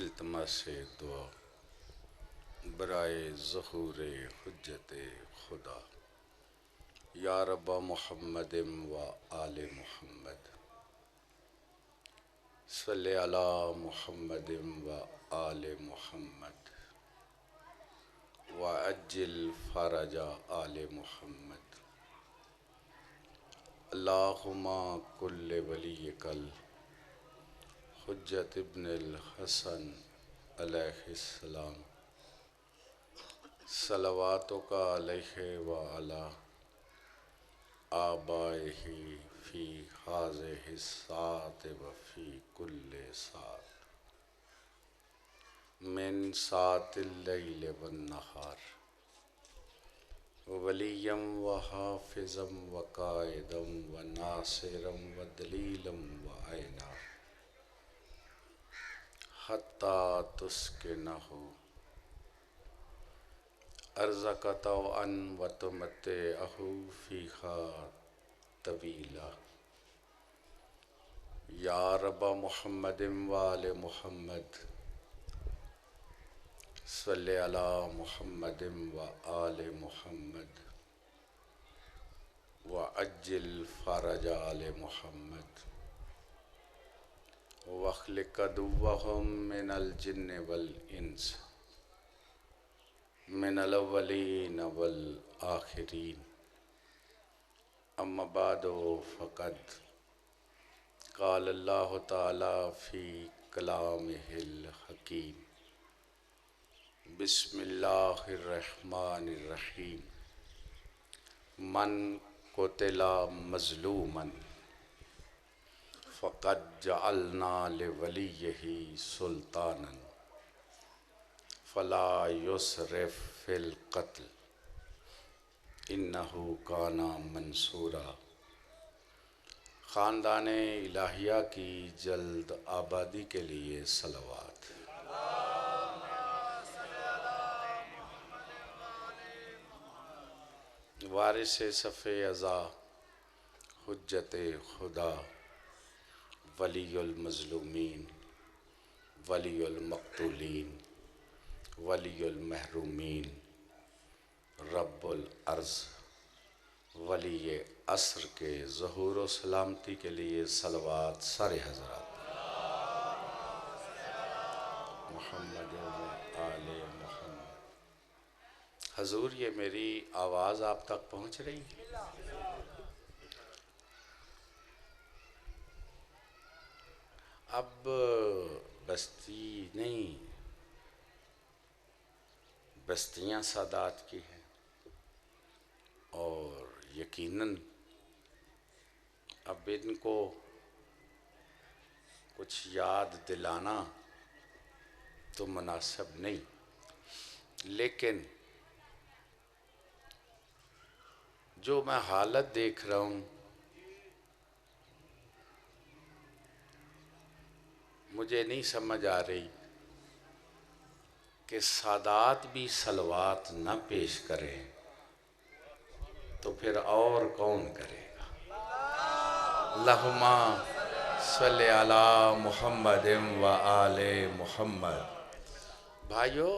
التماس دعا برائے ظہور حجت خدا یا رب محمد و آل محمد صلی علی محمد و آل محمد وعجل فرج آل محمد اللہم کل ولیک الحجت ابن الحسن علیہ السلام صلواتک علیہ وعلی آبائہ فی ہذہ الساعۃ وفی کل ساعۃ من ساعۃ اللیل والنہار ولیا وحافظا وقائدا وناصرا ودلیلا وعینا حتی تسکنہ ارضک طوعا وتمتعہ فیہا طویلا یا رب محمد وآل محمد صلی علی محمد وآل محمد وعجل فرج آل محمد واخلق عدوهم من الجن والانس من الاولین والآخرین اما بعد فقد قال اللہ تعالی فی کلامہ الحکیم بسم اللہ الرحمن الرحیم من قتل مظلوما فقد جعلنا لولیہ سلطانا فلا یسرف فی القتل انہ کان منصورا۔ خاندان الہیہ کی جلد آبادی کے لیے صلوات۔ وارث صف ازا حجت خدا ولی المظلومین ولی المقتولین ولی المحرومین رب الارض ولی عصر کے ظہور و سلامتی کے لیے صلوات سارے حضرات۔ محمد و آل محمد۔ حضور یہ میری آواز آپ تک پہنچ رہی ہے؟ اب بستی نہیں، بستیاں سادات کی ہیں، اور یقیناً اب ان کو کچھ یاد دلانا تو مناسب نہیں، لیکن جو میں حالت دیکھ رہا ہوں مجھے نہیں سمجھ آ رہی کہ سادات بھی صلوات نہ پیش کریں تو پھر اور کون کرے گا؟ اللہم صلی علی محمد و آل محمد۔ بھائیو،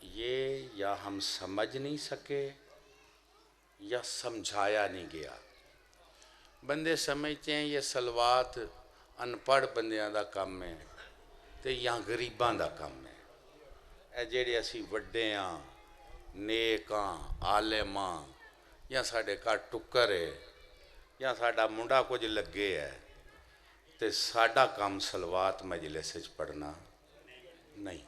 یہ یا ہم سمجھ نہیں سکے یا سمجھایا نہیں گیا۔ بندے سمجھتے ہیں یہ صلوات ان پڑھ بندیاں دا کام ہے تے یہاں غریباں دا کام ہے۔ اے جیڑے اسی وڈے ہاں، نیک ہاں، عالم ہاں، یا ساڑھے کا ٹکر ہے یا ساڑھا منڈا کچھ لگے ہے تے ساڑھا کام صلوات مجلس وچ پڑھنا نہیں۔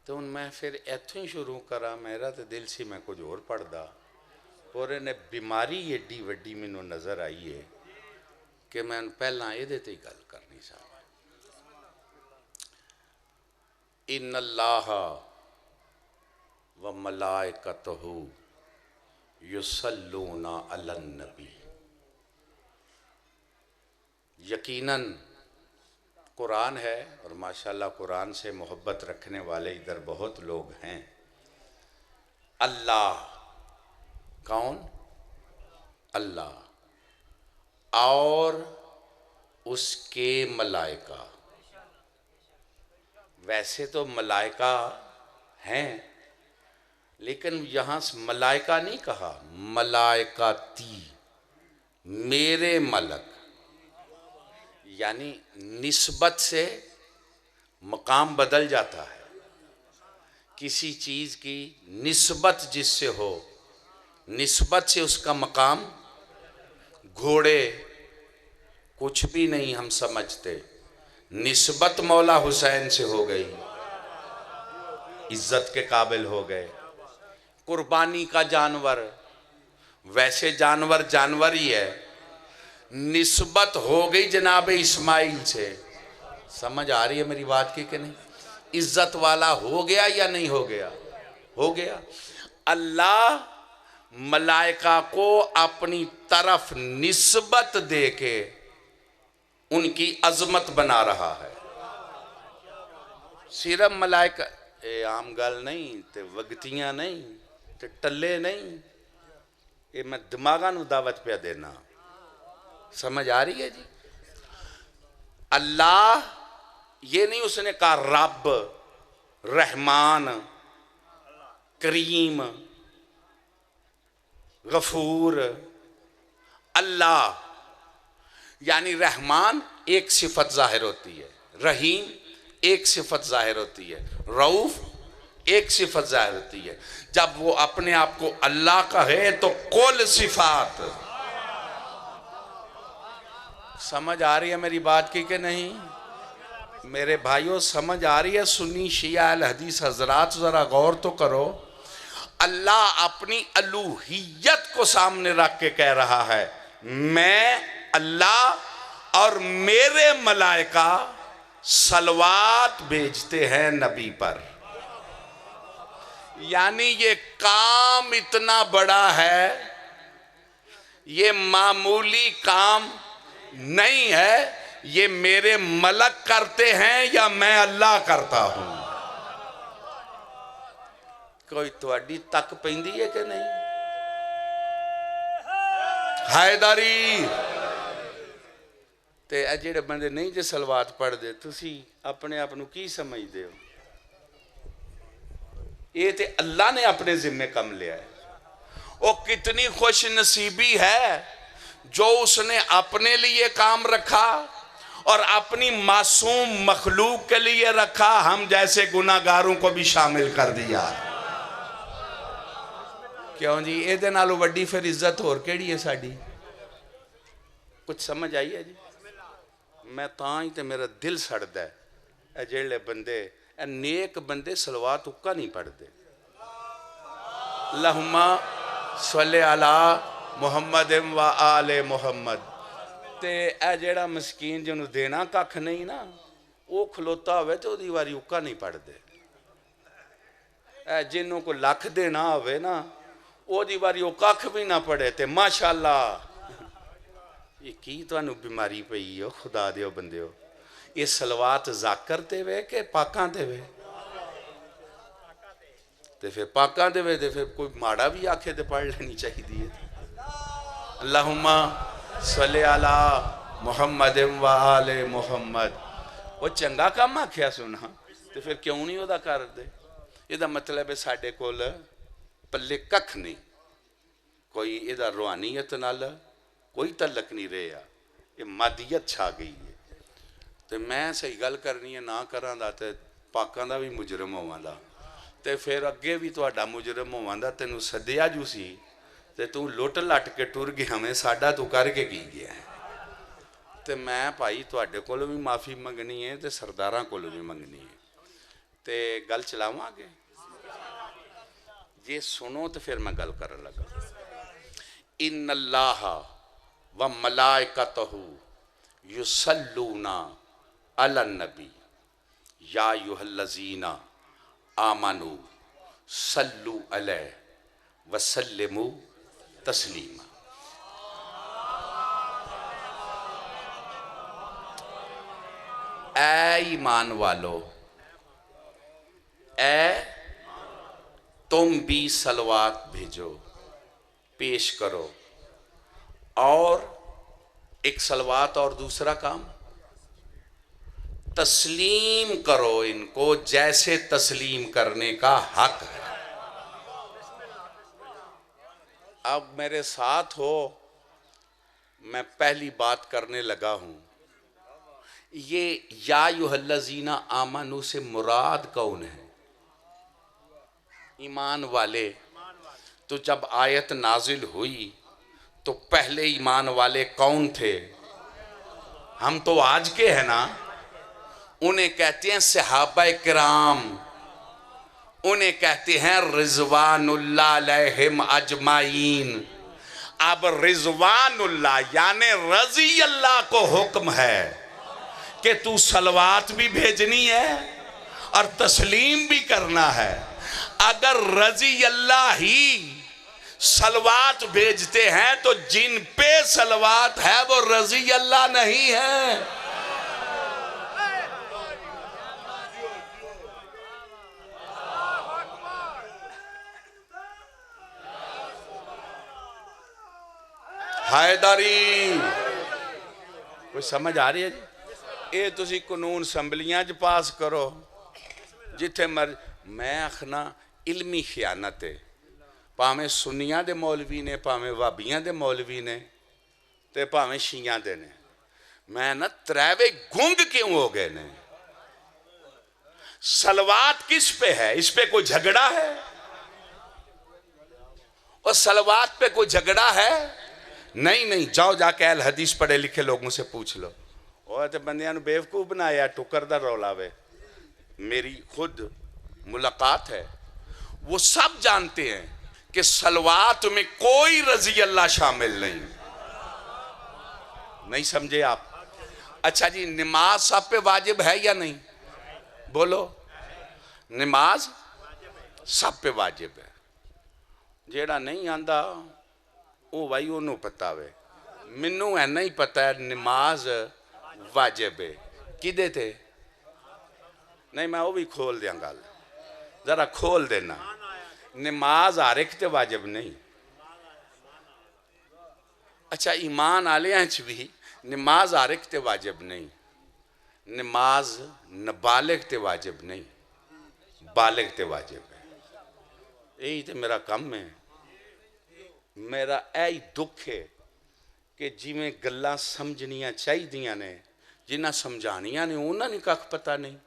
تو ان میں پھر ایتھوں ہی شروع کرا، میرا تو دل سی میں کچھ اور پڑھ دا، اور انہیں بیماری ایڈی وڈی میں نظر آئی ہے کہ میں پہلا یہ دیتے ہی گل کرنی چاہتا۔ ان اللہ و ملائکتہ یصلون علی النبی۔ یقیناً قرآن ہے، اور ماشاءاللہ قرآن سے محبت رکھنے والے ادھر بہت لوگ ہیں۔ اللہ کون؟ اللہ اور اس کے ملائکہ ویسے تو ملائکہ ہیں، لیکن یہاں سے ملائکہ نہیں کہا، ملائکتی، میرے ملک، یعنی نسبت سے مقام بدل جاتا ہے۔ کسی چیز کی نسبت جس سے ہو، نسبت سے اس کا مقام، گھوڑے کچھ بھی نہیں ہم سمجھتے، نسبت مولا حسین سے ہو گئی، عزت کے قابل ہو گئے۔ قربانی کا جانور، ویسے جانور جانور ہی ہے، نسبت ہو گئی جناب اسماعیل سے۔ سمجھ آ رہی ہے میری بات کی کہ نہیں؟ عزت والا ہو گیا یا نہیں ہو گیا؟ ہو گیا۔ اللہ ملائکہ کو اپنی طرف نسبت دے کے ان کی عظمت بنا رہا ہے۔ صرف ملائکہ اے عام گل نہیں تے وگتیاں نہیں تے ٹلے نہیں، یہ میں دماغاں نو دعوت پہ دینا۔ سمجھ آ رہی ہے جی؟ اللہ یہ نہیں اس نے کہا رب، رحمان، کریم، غفور، اللہ، یعنی رحمان ایک صفت ظاہر ہوتی ہے، رحیم ایک صفت ظاہر ہوتی ہے، رؤوف ایک صفت ظاہر ہوتی ہے۔ جب وہ اپنے آپ کو اللہ کہے تو کل صفات۔ سمجھ آ رہی ہے میری بات کی کہ نہیں؟ میرے بھائیوں سمجھ آ رہی ہے؟ سنی شیعہ اہل حدیث حضرات ذرا غور تو کرو۔ اللہ اپنی الوہیت کو سامنے رکھ کے کہہ رہا ہے، میں اللہ اور میرے ملائکہ صلوات بھیجتے ہیں نبی پر۔ یعنی یہ کام اتنا بڑا ہے، یہ معمولی کام نہیں ہے، یہ میرے ملک کرتے ہیں یا میں اللہ کرتا ہوں۔ کوئی تواڈی تک پیندی ہے کہ نہیں؟ حیدری تے اے جڑے بندے نہیں جے صلوات پڑھ دے، تسی اپنے آپ نو کی سمجھ دے ہو؟ یہ تے اللہ نے اپنے ذمہ کم لیا ہے۔ وہ کتنی خوش نصیبی ہے جو اس نے اپنے لیے کام رکھا اور اپنی معصوم مخلوق کے لیے رکھا، ہم جیسے گناہگاروں کو بھی شامل کر دیا۔ کیوں جی؟ اے دے نالو وڈی پھر عزت اور کیڑی ہے ساڈی؟ کچھ سمجھ آئی ہے جی؟ میں تاں ہی تے میرا دل سڑدا ہے اے جڑے بندے، اے نیک بندے صلوات اکا نہیں پڑھ دے۔ اللہم صلی علی محمد و آل محمد، تے اے جڑا مسکین جنہوں دینا ککھ نہیں نا، وہ کھلوتا ہوئے تو دی واری اکا نہیں پڑھ دے۔ اے جنہوں کو لکھ دینا ہوئے نا، وہ دی واری وہ ککھ بھی نہ پڑھے تے ماشاءاللہ۔ یہ کی تو انہوں بیماری پئی ہو خدا دیو بندے ہو؟ یہ صلوات ذاکر دے وے کہ پاکاں دے وے؟ تے پھر پاکاں دے وے تے پھر کوئی ماڑا بھی آکھے تے پڑھ لینی چاہی دیئے۔ اللہم صلی علی محمد و آل محمد، وہ چنگا کام آکھیا سنا تے پھر کیوں نہیں ہودا کر دے؟ یہ دا مطلب ہے ساڑھے کول پلے ککھ نہیں، کوئی یہ دا روحانیت نال کوئی تعلق نہیں رہا، یہ مادیت چھا گئی ہے۔ تے میں صحیح گل کرنی ہے نہ کران دا تے پاکاں دا بھی مجرم ہوواں دا، تے پھر اگے بھی تہاڈا مجرم ہوواں دا، تینوں سدیا جو سی تے تو لٹ لٹ کے ٹر گیا ہمیں، ساڈا تو کر کے کی گیا ہے۔ تے میں بھائی تہاڈے کول بھی معافی منگنی ہے تے سرداراں کول بھی منگنی ہے۔ تے گل چلاواں آگے؟ یہ سنو تو پھر میں گل کرنے لگا۔ ان اللہ و ملائکتہ یصلون علی النبی یا ایھا الذین آمنوا صلوا علیہ وسلموا تسلیما۔ اے ایمان والو، اے تم بھی صلوات بھیجو، پیش کرو، اور ایک صلوات اور دوسرا کام تسلیم کرو ان کو جیسے تسلیم کرنے کا حق ہے۔ اب میرے ساتھ ہو، میں پہلی بات کرنے لگا ہوں۔ یہ یا ایھا الذین آمنوا سے مراد کون ہے؟ ایمان والے۔ تو جب آیت نازل ہوئی تو پہلے ایمان والے کون تھے؟ ہم تو آج کے ہیں نا، انہیں کہتے ہیں صحابہ کرام، انہیں کہتے ہیں رضوان اللہ علیہم اجمعین۔ اب رضوان اللہ یعنی رضی اللہ کو حکم ہے کہ تو صلوات بھی بھیجنی ہے اور تسلیم بھی کرنا ہے۔ اگر رضی اللہ ہی صلوات بھیجتے ہیں تو جن پہ صلوات ہے وہ رضی اللہ نہیں ہے۔ حیدری کوئی سمجھ آ رہی ہے جی؟ اے تسی قانون اسمبلیاں جو پاس کرو جتھے میں آخنا علمی خیانت ہے، پاویں سنیاں دے مولوی نے، پاویں وابیاں دے مولوی نے، تے پاویں شیعاں دے نے، میں نا تریوے گنگ کیوں ہو گئے نے؟ صلوات کس پہ ہے؟ اس پہ کوئی جھگڑا ہے؟ اور صلوات پہ کوئی جھگڑا ہے؟ نہیں، جاؤ جا کے اہل حدیث پڑھے لکھے لوگوں سے پوچھ لو۔ اور تے بندیاں نو بیوقوف بنایا ٹکر دا رولا وے۔ میری خود ملاقات ہے، وہ سب جانتے ہیں کہ صلوات میں کوئی رضی اللہ شامل نہیں سمجھے آپ؟ اچھا جی، نماز سب پہ واجب ہے یا نہیں؟ بولو، نماز سب پہ واجب ہے۔ جیڑا نہیں آندا وہ بھائی انہوں پتہ ہے، منوں ہے نہیں پتہ ہے نماز واجب ہے۔ کدے تھے؟ نہیں میں وہ بھی کھول دیاں گا، ذرا کھول دینا۔ نماز ہر ایک تے واجب نہیں۔ اچھا ایمان آلیاں بھی نماز ہر ایک تے واجب نہیں، نماز نابالغ تے واجب نہیں، بالغ تے واجب ہے۔ یہی تے میرا کم ہے، میرا ایہی دکھ ہے کہ جی میں گلاں سمجھنیاں چاہی دیاں نے، جنہاں سمجھانیاں نے انہاں نے کھ پتہ نہیں،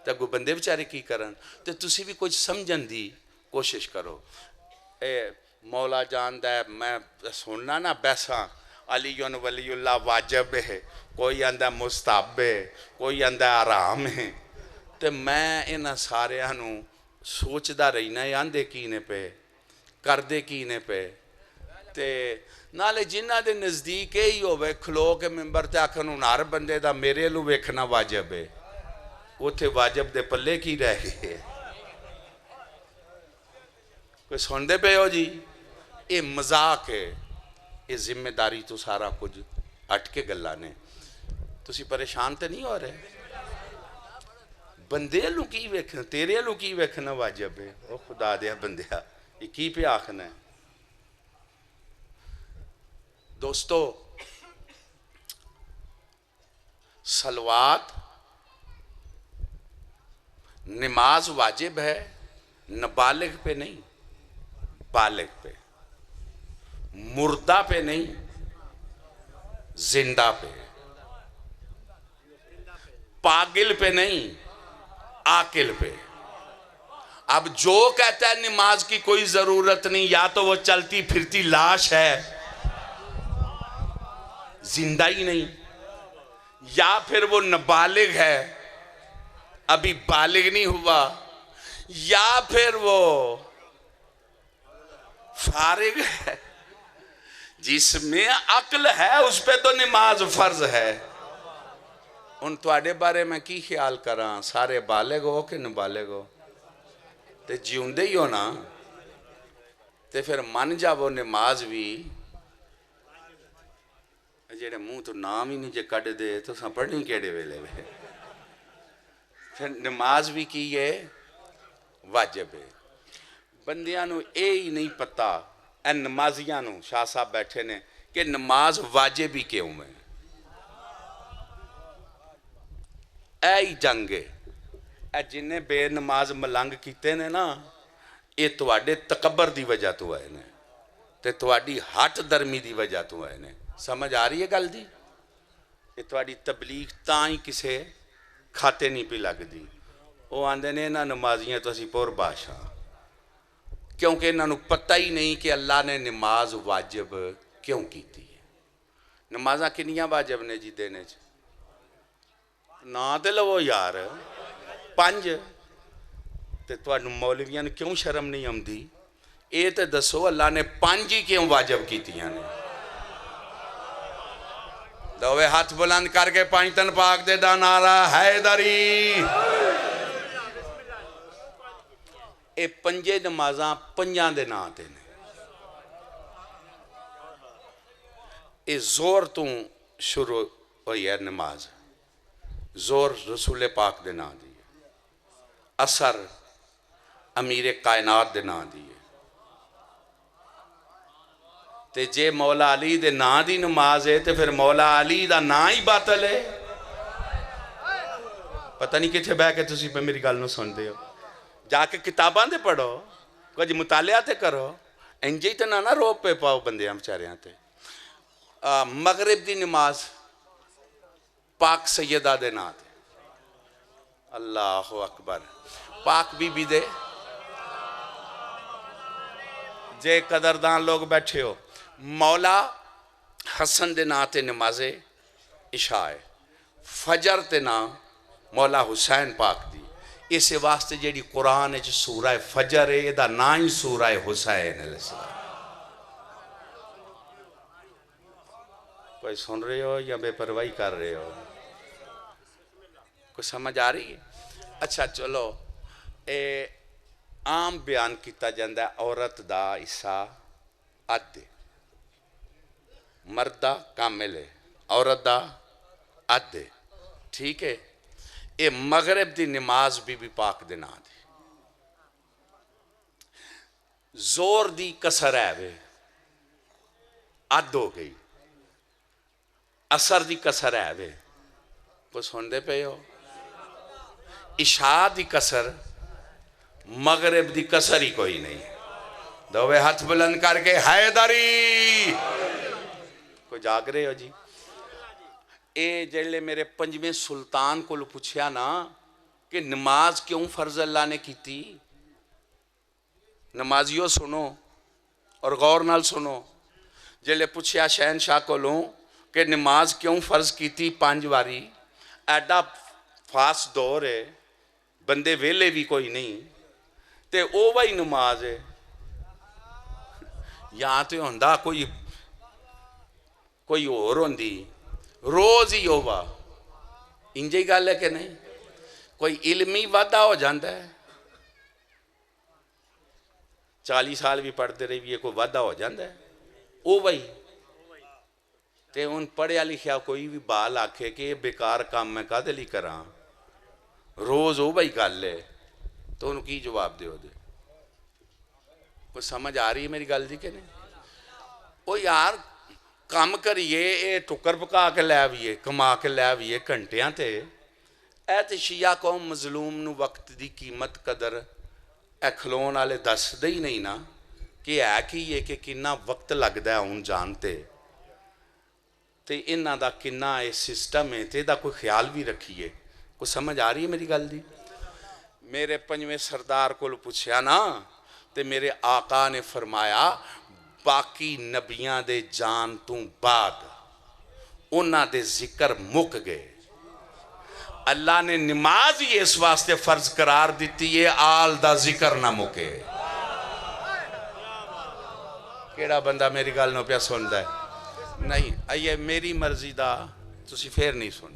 تے کوئی بندے بچارے کی کرن؟ تے تسی بھی کچھ سمجھن دی کوشش کرو۔ اے مولا جاندہ ہے، میں سننا نا بیساں علی ولی اللہ واجب ہے، کوئی اندہ مستحب ہے، کوئی اندہ آرام ہے، تے میں انہاں سارے ہنو سوچ دا رہی نا آندے کینے پہ کردے کینے پہ۔ تے نالے جنہ دے نزدیک ہی ہوئے کھلو کے ممبر تے آکھن ہر بندے دا میرے لو ویکھنا واجب ہے، وہ تھے واجب دے پلے کی رہ گئے۔ کوئی سن دے پہ ہو جی؟ یہ مذاق ہے، یہ ذمہ داری تو سارا کچھ اٹھ کے گلہ نے۔ تسی پریشان تے نہیں ہو رہے؟ بندے لو کی ویکھنا، تیرے لو کی ویکھنا واجب ہے؟ او خدا دیا بندیا، یہ کی پہ آکھنا ہے؟ دوستو، صلوات نماز واجب ہے، نابالغ پہ نہیں، بالغ پہ، مردہ پہ نہیں، زندہ پہ، پاگل پہ نہیں، عاقل پہ۔ اب جو کہتا ہے نماز کی کوئی ضرورت نہیں، یا تو وہ چلتی پھرتی لاش ہے، زندہ ہی نہیں، یا پھر وہ نابالغ ہے، ابھی بالغ نہیں ہوا، یا پھر وہ فارغ ہے۔ جس میں عقل ہے اس پہ تو نماز فرض ہے۔ ان تواڈے بارے میں کی خیال کراں؟ سارے بالغ ہو کہ نابالغ ہو؟ تے جیوندے ہی ہو نا؟ تے پھر من جا وہ نماز بھی جیڑے منہ تو نام ہی نہیں جے کٹ دے تو ساں پڑھنی کیڑے ویلے وے؟ پھر نماز بھی کی ہے واجب ہے۔ بندیاں نو اے ہی نہیں پتا، اے نمازیاں نو شاہ صاحب بیٹھے نے کہ نماز واجب ہی کیوں ہے؟ اے ہی جنگ ہے. اے جنہیں بے نماز ملنگ کیتے نے نا یہ تواڈے تکبر دی وجہ تو آئے نے تے تواڈی ہٹ درمی دی وجہ تو آئے نے. سمجھ آ رہی ہے گل دی؟ یہ تواڈی تبلیغ تاں ہی کسے کھاتے نہیں پی لگ دی. وہ آندے نے انہاں نمازیاں تو اسی پور بادشاہ کیونکہ انہوں پتہ ہی نہیں کہ اللہ نے نماز واجب کیوں کیتی ہے. نمازاں کنیاں واجب نے جی دینے چ نا تے لو یار 5 تے تواڈوں مولویاں نے کیوں شرم نہیں آمدی؟ اے تے دسو اللہ نے 5 ہی کیوں واجب کیتیاں نے؟ دوے ہاتھ بلند کر کے 5 تن پاک دے دا نعرہ حیدری. اے 5 نمازاں 5 دے نا تے نے. اے زور تو شروع ہوئی ہے نماز. زور رسول پاک دے نا دی ہے. اثر امیر کائنات دے نا دی ہے. تے جے مولا علی دے نا دی نماز ہے تے پھر مولا علی دا نا ہی باطل ہے. پتہ نہیں کتھے بہ کے تسی پہ میری گل نو سن دے ہو. جا کے کتاباں دے پڑھو کچھ مطالعہ تے کرو. انجے ہی تے نہ روپ پہ پاؤ بندیاں بچاریاں تے. مغرب دی نماز پاک سیدہ دے نا تے. اللہ اکبر. پاک بی بی دے جے قدردان لوگ بیٹھے ہو. مولا حسن دے نا تے نماز عشاء ہے. فجر تے نا مولا حسین پاک دی. اس واسطے جیڑی قرآن ہے سورہ فجر ہے دا نا ہی سورہ حسین علیہ السلام. کوئی سن رہے ہو یا بے پرواہی کر رہے ہو؟ کوئی سمجھ آ رہی ہے؟ اچھا چلو اے عام بیان کیتا جاندہ ہے عورت دا حصہ ادھ ہے. مرد دا کامل ہے عورت دا ادھ ہے. ٹھیک ہے. اے مغرب دی نماز بی پاک دے نا دی. زور دی کسر ہے وے ادھ ہو گئی. اثر دی کسر ہے وے کوئی سن دے پہ ہو. عشاء دی کسر مغرب دی کسر ہی کوئی نہیں. دوے ہاتھ بلند کر کے حیدری. کوئی جاگ رہے ہو جی؟ اے جلے میرے 5ویں سلطان کو پوچھیا نا کہ نماز کیوں فرض اللہ نے کی تھی. نمازیوں سنو اور غور نال سنو. جلے پوچھیا شہنشاہ کو لوں کہ نماز کیوں فرض کی تھی 5 واری. ایڈا فاس دور ہے بندے ویلے بھی کوئی نہیں تے او وہی نماز ہے. یہاں تے ہوندہ کوئی اور ہوندی روز ہی ہووا. انجے ہی گل ہے کہ نہیں؟ کوئی علمی وعدہ ہو جاندہ ہے 40 سال بھی پڑھتے رہی بھی کوئی وعدہ ہو جاندہ ہے. او وہی تے ان پڑھیا لکھیا کوئی بھی بال آکھے کہ یہ بیکار کام میں کہا دلی کراں روز او بھائی کر لے تو ان کی جواب دے ہو دے. کوئی سمجھ آ رہی ہے میری گل دی کہ نہیں؟ او یار کام کریے اے ٹکر پکا کے لے آئیے کما کے لے آئیے گھنٹیاں تے. اے تے شیعہ قوم مظلوم نو وقت دی قیمت قدر اے کھلون والے دس دے ہی نہیں نا کہ ہے کہ یہ کہ کننا وقت لگ دا ہے ہون جانتے تے انہاں دا کننا اے سسٹم ہے تے دا کوئی خیال بھی رکھیے. کوئی سمجھ آ رہی ہے میری گل دی؟ میرے 5ویں سردار کو پوچھیا نا تے میرے آقا نے فرمایا باقی نبیاں دے جان تو بعد انہاں دے ذکر مک گئے. اللہ نے نماز ہی اس واسطے فرض قرار دیتی ہے آل دا ذکر نہ مکے. کیڑا بندہ میری گل نو پیا سندا ہے؟ نہیں آئیے میری مرضی دا تسی پھر نہیں سن.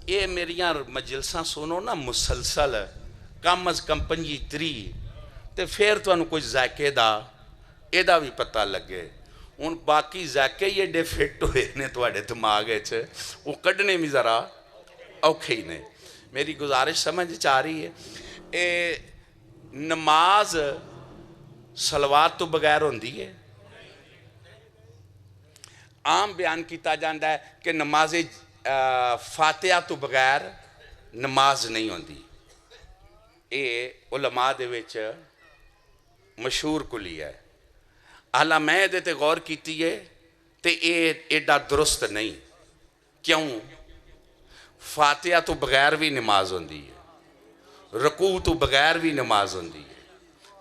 یہ میریاں مجلساں سنو نا مسلسل کم از کم 25-30 تے پھر تو انہوں کوئی ذائقے دا ایدہ بھی پتہ لگے. ان باقی ذائقے یہ ڈے فٹ ہوئے نے تو اڑے دماغ ہے وہ کڑنے میں ذرا اوکھے ہی نہیں. میری گزارش سمجھ چاہ رہی ہے. اے نماز صلوات تو بغیر ہوندی ہے. عام بیان کیتا جاندہ ہے کہ نماز فاتحہ تو بغیر نماز نہیں ہوندی. یہ علماء دے وچ مشہور کلی ہے. حالاں میں دے تے غور کیتی ہے تے اے ایڈا درست نہیں. کیوں؟ فاتحہ تو بغیر بھی نماز ہوندی ہے, رکوع تو بغیر بھی نماز ہوندی ہے,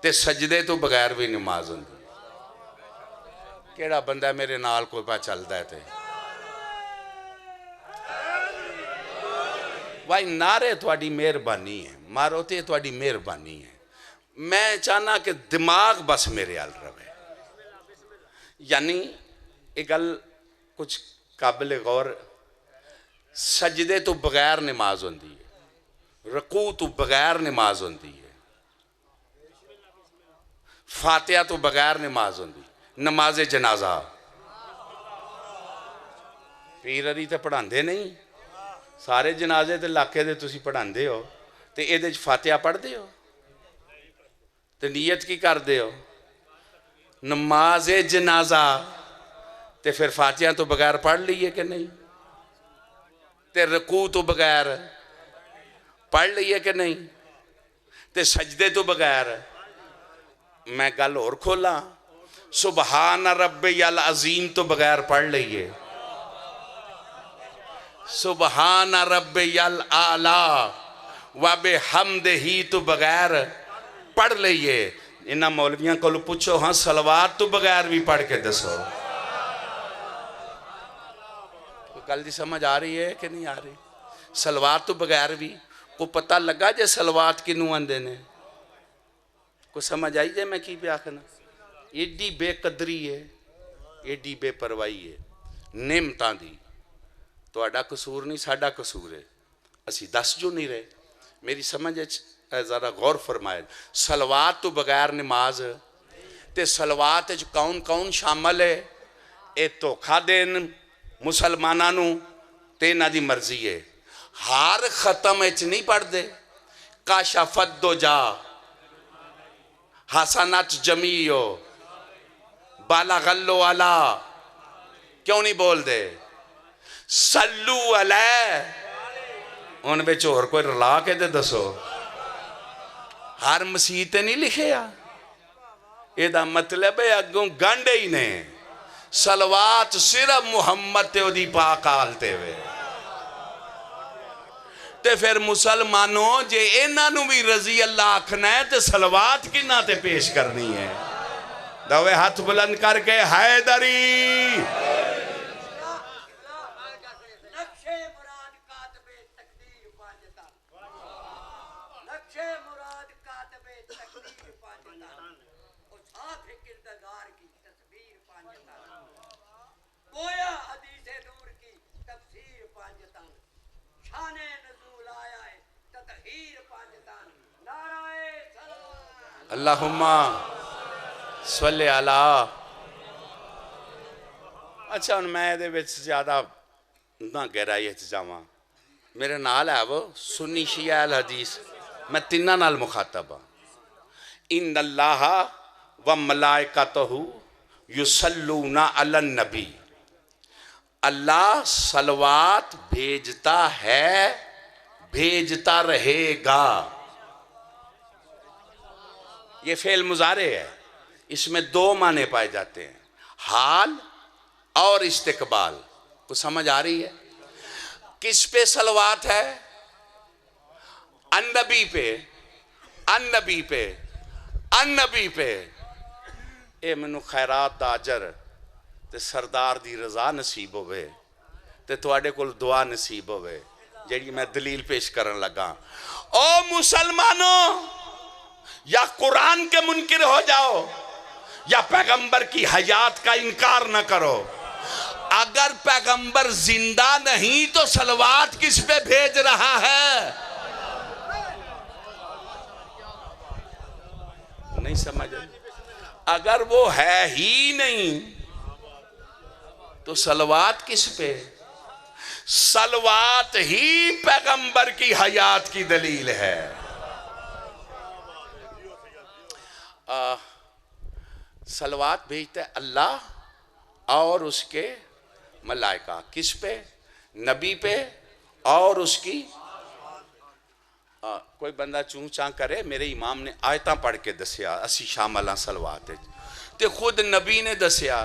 تے سجدے تو بغیر بھی نماز ہوندی ہے. کیڑا بندہ میرے نال کوئی پا چلدا ہے تے بھائی نعرے تھوڑی مہربانی ہے, مارو تے تھوڑی مہربانی ہے. میں چاہنا کہ دماغ بس میرے حال رہے. یعنی ایک گل کچھ قابل غور, سجدے تو بغیر نماز ہوندی ہے, رکوع تو بغیر نماز ہوندی ہے, فاتحہ تو بغیر نماز ہوندی. نماز جنازہ پیر علی تے پڑھاندے نہیں, سارے جنازے تے لاکے دے تسی پڑھاندے ہو, تے اے دے فاتحہ پڑھ دے ہو, تے نیت کی کر دے ہو؟ نماز جنازہ تے پھر فاتحہ تو بغیر پڑھ لیے کہ نہیں, تے رکوع تو بغیر پڑھ لیے کہ نہیں, تے سجدے تو بغیر. میں گل اور کھولا, سبحان ربی العظیم تو بغیر پڑھ لیے, سبحان ربی الاعلی و بحمدہ تو بغیر پڑھ لیے. انہاں مولویاں کو پوچھو ہاں صلوات تو بغیر بھی پڑھ کے دسو. کل دی سمجھ آ رہی ہے کہ نہیں آ رہی؟ صلوات تو بغیر بھی کو پتہ لگا جے صلوات کنوں آندے نے؟ کو سمجھ آئی جے میں کی پہ آکھنا؟ ایڈی بے قدری ہے, ایڈی بے پروائی ہے نعمتاں دی. تہاڈا قصور نہیں, ساڈا قصور ہے, اسی دس جو نہیں رہے. میری سمجھ ذرا غور فرمائے. صلوات تو بغیر نماز, تے صلوات کون کون شامل ہے؟ اے تو کھا دین مسلماناں نوں تے انہاں دی مرضی ہے. ہار ختم اچ نہیں پڑھ دے, کاشفت دو جا حسنات جمیعو بالغ اللہ علا, کیوں نہیں بول دے؟ سلو علیہ, ان بے چور کوئی رلا کے دے دسو. ہر مسیح تے نہیں لکھے یا یہ دا مطلب ہے اگوں گانڈے ہی نے. صلوات صرف محمد تے دی پاک آلتے ہوئے. تے پھر مسلمانوں جے انہاں نو بھی رضی اللہ آکھنا ہے تے صلوات کنہاں تے پیش کرنی ہے؟ دوے ہاتھ بلند کر کے حیدری. اللہم صلی اللہ. اچھا ان میں دے وچ زیادہ نہ گہرائی جاواں. میرے نال ہے وہ سنی شیعہ الحدیث, میں تینہ نال مخاطب ہوں. ان اللہ و ملائکتہ یصلون علی النبی, اللہ صلوات بھیجتا ہے, بھیجتا رہے گا. یہ فعل مضارع ہے, اس میں دو معنی پائے جاتے ہیں, حال اور استقبال. کو سمجھ آ رہی ہے؟ کس پہ صلوات ہے؟ النبی پہ, النبی پہ, النبی پہ. اے منو خیرات دا اجر تے سردار دی رضا نصیب ہوئے, تے تواڈے کول دعا نصیب ہوئے جیڑی میں دلیل پیش کرن لگا. او مسلمانوں, یا قرآن کے منکر ہو جاؤ یا پیغمبر کی حیات کا انکار نہ کرو. اگر پیغمبر زندہ نہیں تو صلوات کس پہ بھیج رہا ہے؟ نہیں سمجھ. اگر وہ ہے ہی نہیں تو صلوات کس پہ؟ صلوات ہی پیغمبر کی حیات کی دلیل ہے. صلوات بھیجتا ہے اللہ اور اس کے ملائکہ. کس پہ؟ نبی پہ اور اس کی. کوئی بندہ چون چاں کرے میرے امام نے آیتاں پڑھ کے دسیا اسی شامل ہاں صلوات تے خود نبی نے دسیا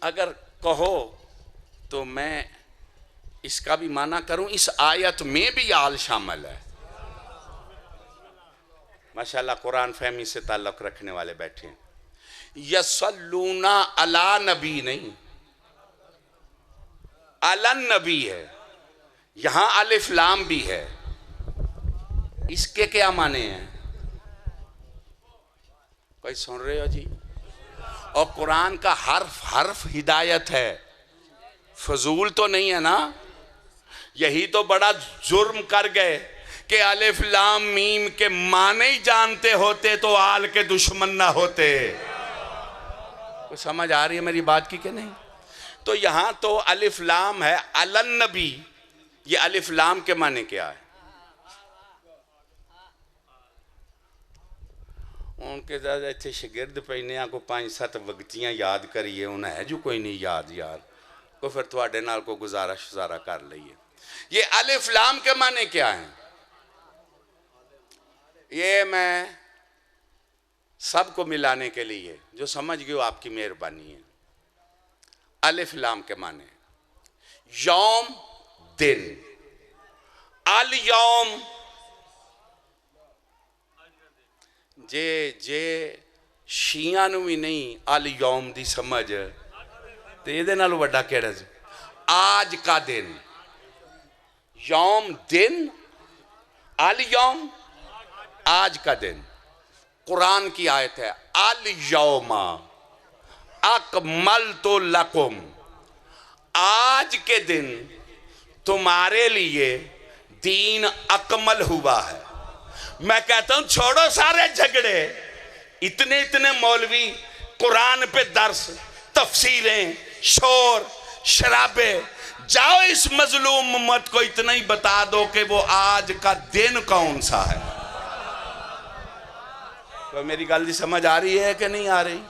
اگر کہو تو میں اس کا بھی معنی کروں اس آیت میں بھی آل شامل ہے ماشاءاللہ قرآن فہمی سے تعلق رکھنے والے بیٹھے ہیں یصلون علی نبی نہیں علی نبی ہے یہاں الف لام بھی ہے اس کے کیا معنی ہیں کوئی سن رہے ہو جی اور قرآن کا حرف حرف ہدایت ہے فضول تو نہیں ہے نا یہی تو بڑا جرم کر گئے کہ الف لام میم کے معنی ہی جانتے ہوتے تو آل کے دشمن نہ ہوتے کوئی سمجھ آ رہی ہے میری بات کی کہ نہیں تو یہاں تو الف لام ہے علن نبی یہ الف لام کے معنی کیا ہے ان کے زیادہ اتھے شگرد پہنے کو 5-7 وقتیاں یاد کریے انہیں ہے جو کوئی نہیں یاد یار کو پھر تواڈے نال کو گزارا شزارہ کر لئیے یہ الف لام کے معنی کیا ہیں یہ میں سب کو ملانے کے لیے جو سمجھ گئے آپ کی مہربانی ہے الف لام کے معنی یوم دن الیوم جے شیعہ نو بھی نہیں الیوم دی سمجھ تو یہ دن آلو بڑا کہہ رہا آج کا دن یوم دن الیوم آج کا دن قرآن کی آیت ہے الیوم اکملت لکم آج کے دن تمہارے لیے دین اکمل ہوا ہے میں کہتا ہوں چھوڑو سارے جھگڑے اتنے مولوی قرآن پہ درس تفسیریں شور شرابے جاؤ اس مظلوم امت کو اتنا ہی بتا دو کہ وہ آج کا دن کون سا ہے تو میری گل دی سمجھ آ رہی ہے کہ نہیں آ رہی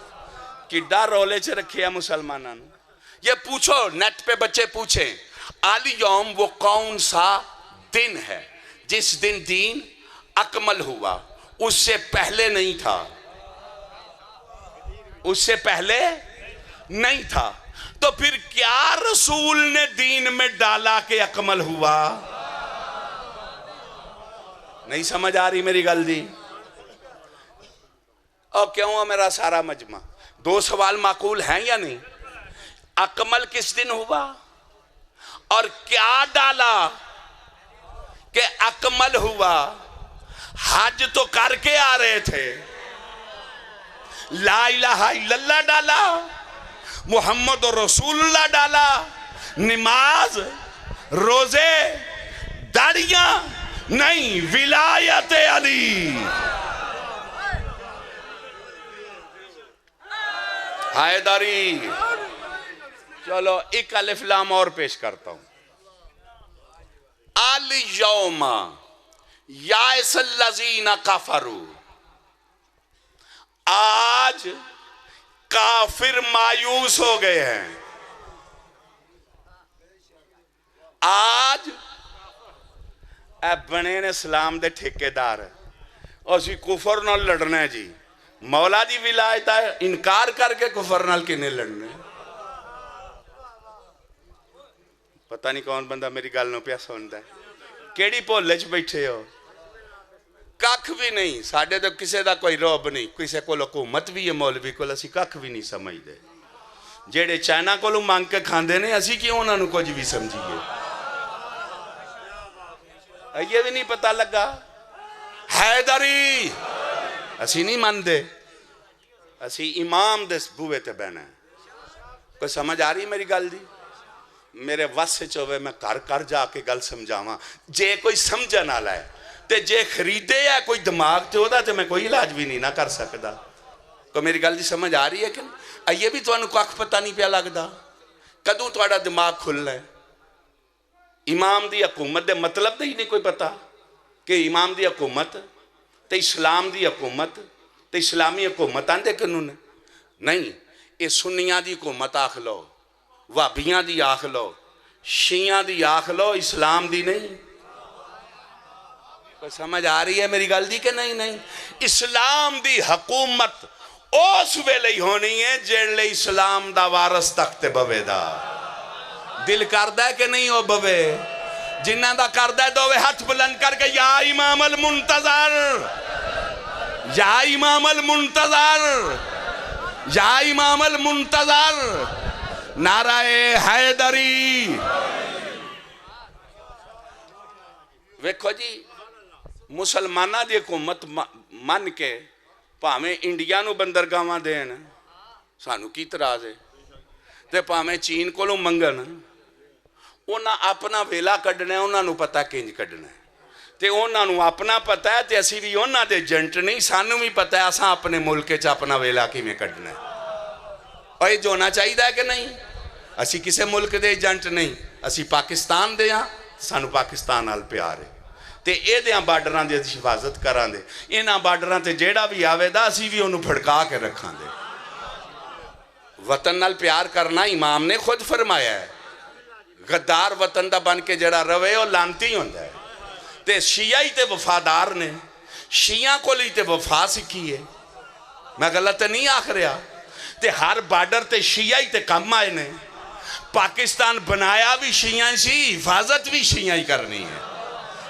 کہ ڈر رولے چھے رکھے ہیں مسلمانوں یہ پوچھو نیٹ پہ بچے پوچھیں الیوم وہ کون سا دن ہے جس دن دین اکمل ہوا اس سے پہلے نہیں تھا اس سے پہلے نہیں تھا تو پھر کیا رسول نے دین میں ڈالا کہ اکمل ہوا نہیں سمجھ آ رہی میری گل دی اور کیوں ہے میرا سارا مجمع 2 سوال معقول ہیں یا نہیں اکمل کس دن ہوا اور کیا ڈالا کہ اکمل ہوا حج تو کر کے آ رہے تھے لا الہ الا اللہ ڈالا محمد رسول اللہ ڈالا نماز روزے داڑیاں نہیں ولایت علی حیدری چلو ایک الف لام اور پیش کرتا ہوں الیوم یائس الذین کفروا آج کافر مایوس ہو گئے ہیں آج اے بنے نے اسلام دے ٹھیکے دار اور اسی کفر نال لڑنا ہے جی مولا دی ولایت ہے انکار کر کے کفر نال کنے لڑنا ہے پتہ نہیں کون بندہ میری گل نو پیا سندا ہے کیڑی بھولے چ بیٹھے ہو ککھ بھی نہیں ساڈے تو کسے دا کوئی روب نہیں کسے کو حکومت بھی ہے مولوی کو اسی ککھ بھی نہیں سمجھ دے جیڑے چائنا کو مانگ کے کھاندے نے اسی کیوں انہاں نو کچھ بھی سمجھیے یہ بھی نہیں پتہ لگا حیدری اسی نہیں مان دے اسی امام دس بوئے تے بہنا ہے کوئی سمجھ آ رہی میری گل دی میرے وس سے چوہے میں کر جا کے گل سمجھاواں جے کوئی سمجھا نہ لائے تے جے خریدے یا کوئی دماغ تے ہوتا تے میں کوئی علاج بھی نہیں نہ کر سکتا کو میری گل دی سمجھ آ رہی ہے کہ یہ بھی تو انہوں کو اکھ پتہ نہیں پیا لگدا کدوں تو اڑا دماغ کھل ہے امام دی حکومت دے مطلب دے ہی نہیں کوئی پتا کہ امام دی حکومت تے اسلام دی حکومت تے اسلامی حکومت آندے کنوں نے نہیں یہ سنیاں دی حکومت آکھ لو وہابیاں دی آکھ لو شیعہ دی آکھ لو اسلام دی نہیں کوئی سمجھ آ رہی ہے میری گل دی کہ نہیں؟ نہیں اسلام دی حکومت اس ویلے ہی ہونی ہے جیڑ لے اسلام دا وارث تخت بوے دا دل کردہ ہے کہ نہیں ہو بوے جنہ دا کردہ ہے دوے ہاتھ بلند کر کے یا امام المنتظر یا امام المنتظر یا امام المنتظر نعرہ حیدری ویکھو جی مسلمانہ دی حکومت من کے پاہمیں انڈیا نو بندرگاواں دین سانو کی تراز ہے تے پاہمیں چین کو لو منگن انہاں اپنا ویلا کڈنا ہے انہاں نو پتہ کنج کڈنا ہے تے انہاں نو اپنا پتہ ہے تے اسی بھی انہاں دے جنٹ نہیں سانو بھی پتہ ہے اساں اپنے ملک چ اپنا ویلا کی میں کڈنا ہے اور یہ جو ہونا چاہیے ہے کہ نہیں اسی کسے ملک دے جنٹ نہیں اسی پاکستان دے ہاں سانو پاکستان نال پیار ہے تے اے دیاں بارڈراں دی حفاظت کراں دے انہاں بارڈراں تے جیڑا بھی آوے دا اسی بھی انہوں پھڑکا کے رکھاں دے وطن نال پیار کرنا امام نے خود فرمایا ہے غدار وطن دا بن کے جڑا روے اور لانتی ہوندہ ہے تے شیعی تے وفادار نے شیعہ کو لی تے وفا سکھی ہے میں غلط نہیں آکھ رہا تے ہر بارڈر تے شیعی تے کم آئے نے پاکستان بنایا بھی شیعہ سی حفاظت بھی شیعہ ہی کرنی ہے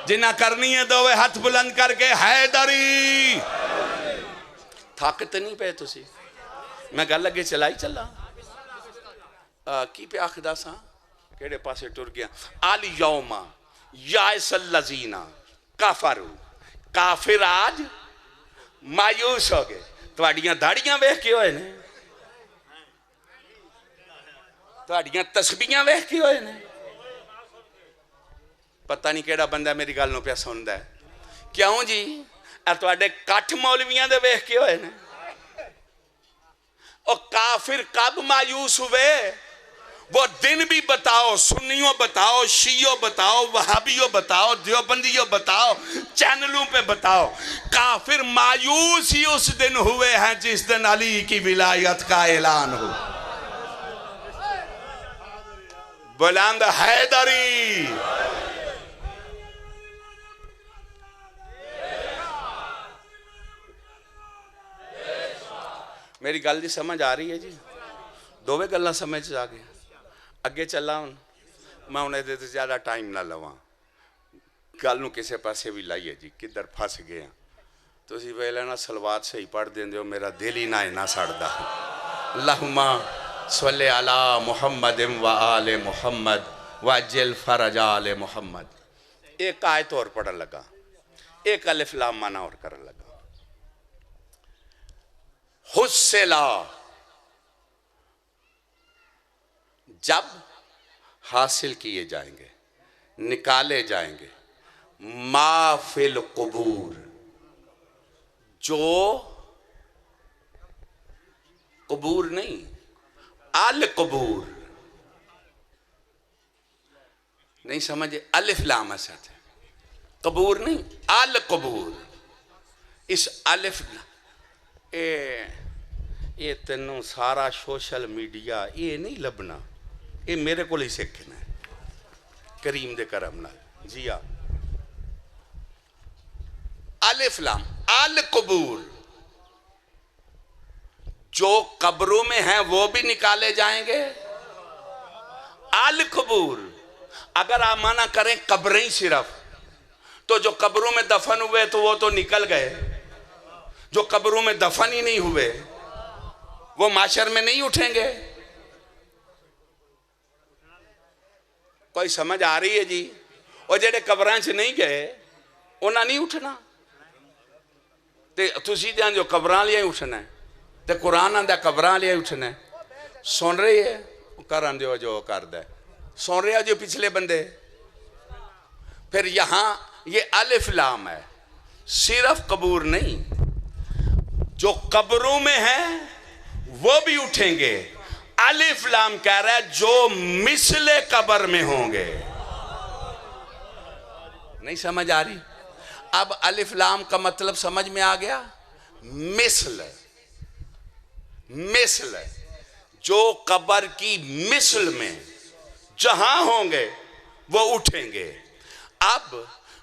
جنہ کرنی ہے دوے ہاتھ بلند کر کے حیدری تھاکت نہیں پہ تو سی میں گل لگے چلائی چلا کی پہ آخدہ سا کیڑے پاسے ٹر گیا آل یوما یائس اللذین کافرو کافر آج مایوس ہو گئے تواڈیاں داڑیاں ویکھ کے ہوئے نے تواڈیاں تسبیحاں ویکھ کے ہوئے نے پتہ نہیں کیڑا بندہ میری گل نو پیا سندا ہے کیوں جی تواڈے کٹھ مولویاں دے ویکھ کے ہوئے نے اور کافر کب مایوس ہوئے وہ دن بھی بتاؤ سنیوں بتاؤ شیعوں بتاؤ وہابیوں بتاؤ دیوبندیوں بتاؤ چینلوں پہ بتاؤ کافر مایوس ہی اس دن ہوئے ہیں جس دن علی کی ولایت کا اعلان ہو بلند حیدری میری گل دی سمجھ آ رہی ہے جی دووے گلاں سمجھ آ گیا اگے چلا ہوں میں انہیں دیتے زیادہ ٹائم نہ لواں گل نو کسے پاسے بھی لائیے جی کدھر پھنس گیا تو اسی پہلے نا سلوات سے ہی پڑھ دیں دیو میرا دل ہی نہ سڑدا اللہم صلی علی محمد و آل محمد وعجل فرج آل محمد ایک آیت اور پڑھن لگا ایک الف لام معنی اور کرن لگا حسلا جب حاصل کیے جائیں گے نکالے جائیں گے ما فی القبور جو قبور نہیں القبور نہیں سمجھے الف لام اسد قبور نہیں القبور اس الف یہ تینوں سارا سوشل میڈیا یہ نہیں لبنا یہ میرے کو ہی سیکھنا ہے کریم دے کرم نال جی ہاں الف لام القبور جو قبروں میں ہیں وہ بھی نکالے جائیں گے القبور اگر آپ مانا کریں قبریں صرف تو جو قبروں میں دفن ہوئے تو وہ تو نکل گئے جو قبروں میں دفن ہی نہیں ہوئے وہ معاشر میں نہیں اٹھیں گے کوئی سمجھ آ رہی ہے جی اور جڑے قبران سے نہیں گئے انہاں نہیں اٹھنا تسی دیاں جو قبران لیا اٹھنا ہے تے قرآن آندہ قبران لیا اٹھنا ہے سن رہی ہے کرن دیو جو کر دے سن رہے جو پچھلے بندے پھر یہاں یہ الف لام ہے صرف قبور نہیں جو قبروں میں ہیں وہ بھی اٹھیں گے الف لام کہہ رہا ہے جو مثل قبر میں ہوں گے نہیں سمجھ آ رہی اب الف لام کا مطلب سمجھ میں آ گیا مثل جو قبر کی مثل میں جہاں ہوں گے وہ اٹھیں گے اب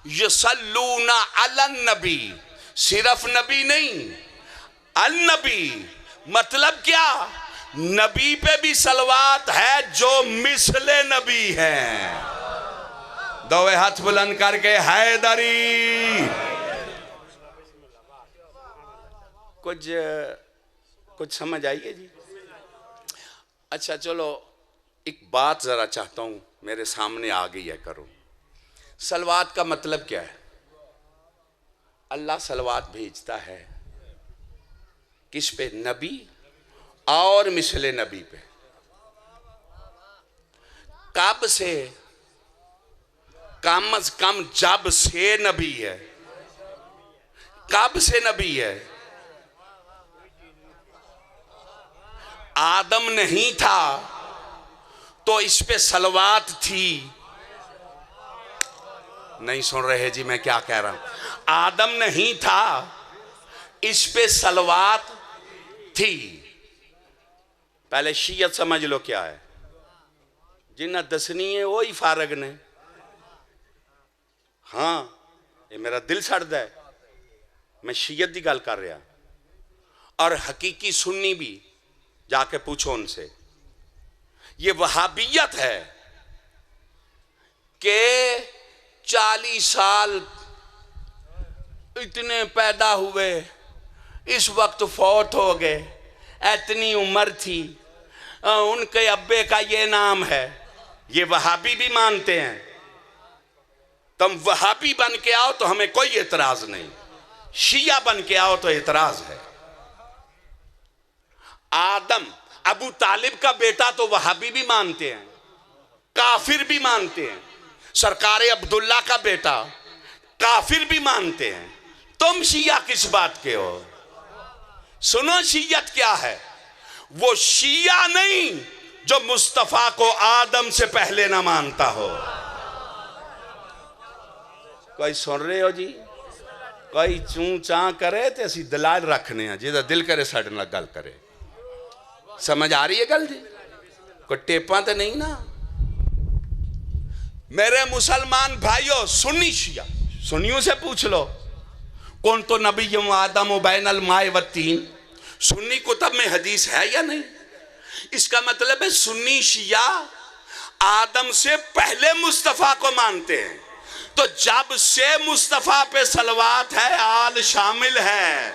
یصلون علی النبی، صرف نبی نہیں، النبی مطلب کیا؟ نبی پہ بھی صلوات ہے جو مثل نبی ہیں۔ دوے ہاتھ بلند کر کے حیدری۔ کچھ سمجھ آئیے جی؟ اچھا چلو ایک بات ذرا چاہتا ہوں میرے سامنے آ گئی ہے، کرو۔ صلوات کا مطلب کیا ہے؟ اللہ صلوات بھیجتا ہے کس پہ؟ نبی اور مثل نبی پہ۔ کب سے؟ کم از کم جب سے نبی ہے۔ کب سے نبی ہے؟ آدم نہیں تھا تو اس پہ صلوات تھی؟ نہیں سن رہے جی میں کیا کہہ رہا ہوں؟ آدم نہیں تھا اس پہ صلوات تھی۔ پہلے شیعت سمجھ لو کیا ہے، جنہ دسنی ہے وہی فارغ نے۔ ہاں یہ میرا دل سڑتا ہے، میں شیعت دی گل کر رہا، اور حقیقی سنی بھی جا کے پوچھو ان سے۔ یہ وہابیت ہے کہ 40 سال اتنے پیدا ہوئے، اس وقت فوت ہو گئے، اتنی عمر تھی، ان کے ابے کا یہ نام ہے۔ یہ وہابی بھی مانتے ہیں۔ تم وہابی بن کے آؤ تو ہمیں کوئی اعتراض نہیں، شیعہ بن کے آؤ تو اعتراض ہے۔ آدم ابو طالب کا بیٹا تو وہابی بھی مانتے ہیں، کافر بھی مانتے ہیں۔ سرکار عبداللہ کا بیٹا کافر بھی مانتے ہیں۔ تم شیعہ کس بات کے ہو؟ سنو شیعت کیا ہے؟ وہ شیعہ نہیں جو مصطفیٰ کو آدم سے پہلے نہ مانتا ہو۔ کوئی سن رہے ہو جی؟ کوئی چون چاں کرے تو اسی دلائل رکھنے ہیں، جیسا دل کرے ساڑھے نہ گل کرے۔ سمجھ آ رہی ہے گل جی؟ کوئی ٹیپاں تو نہیں نا؟ میرے مسلمان بھائیوں، سنی شیعہ، سنیوں سے پوچھ لو، کون تو نبی آدم و بین الماء والتین، سنی کتب میں حدیث ہے یا نہیں؟ اس کا مطلب ہے سنی شیعہ آدم سے پہلے مصطفیٰ کو مانتے ہیں، تو جب سے مصطفیٰ پہ صلوات ہے آل شامل ہے۔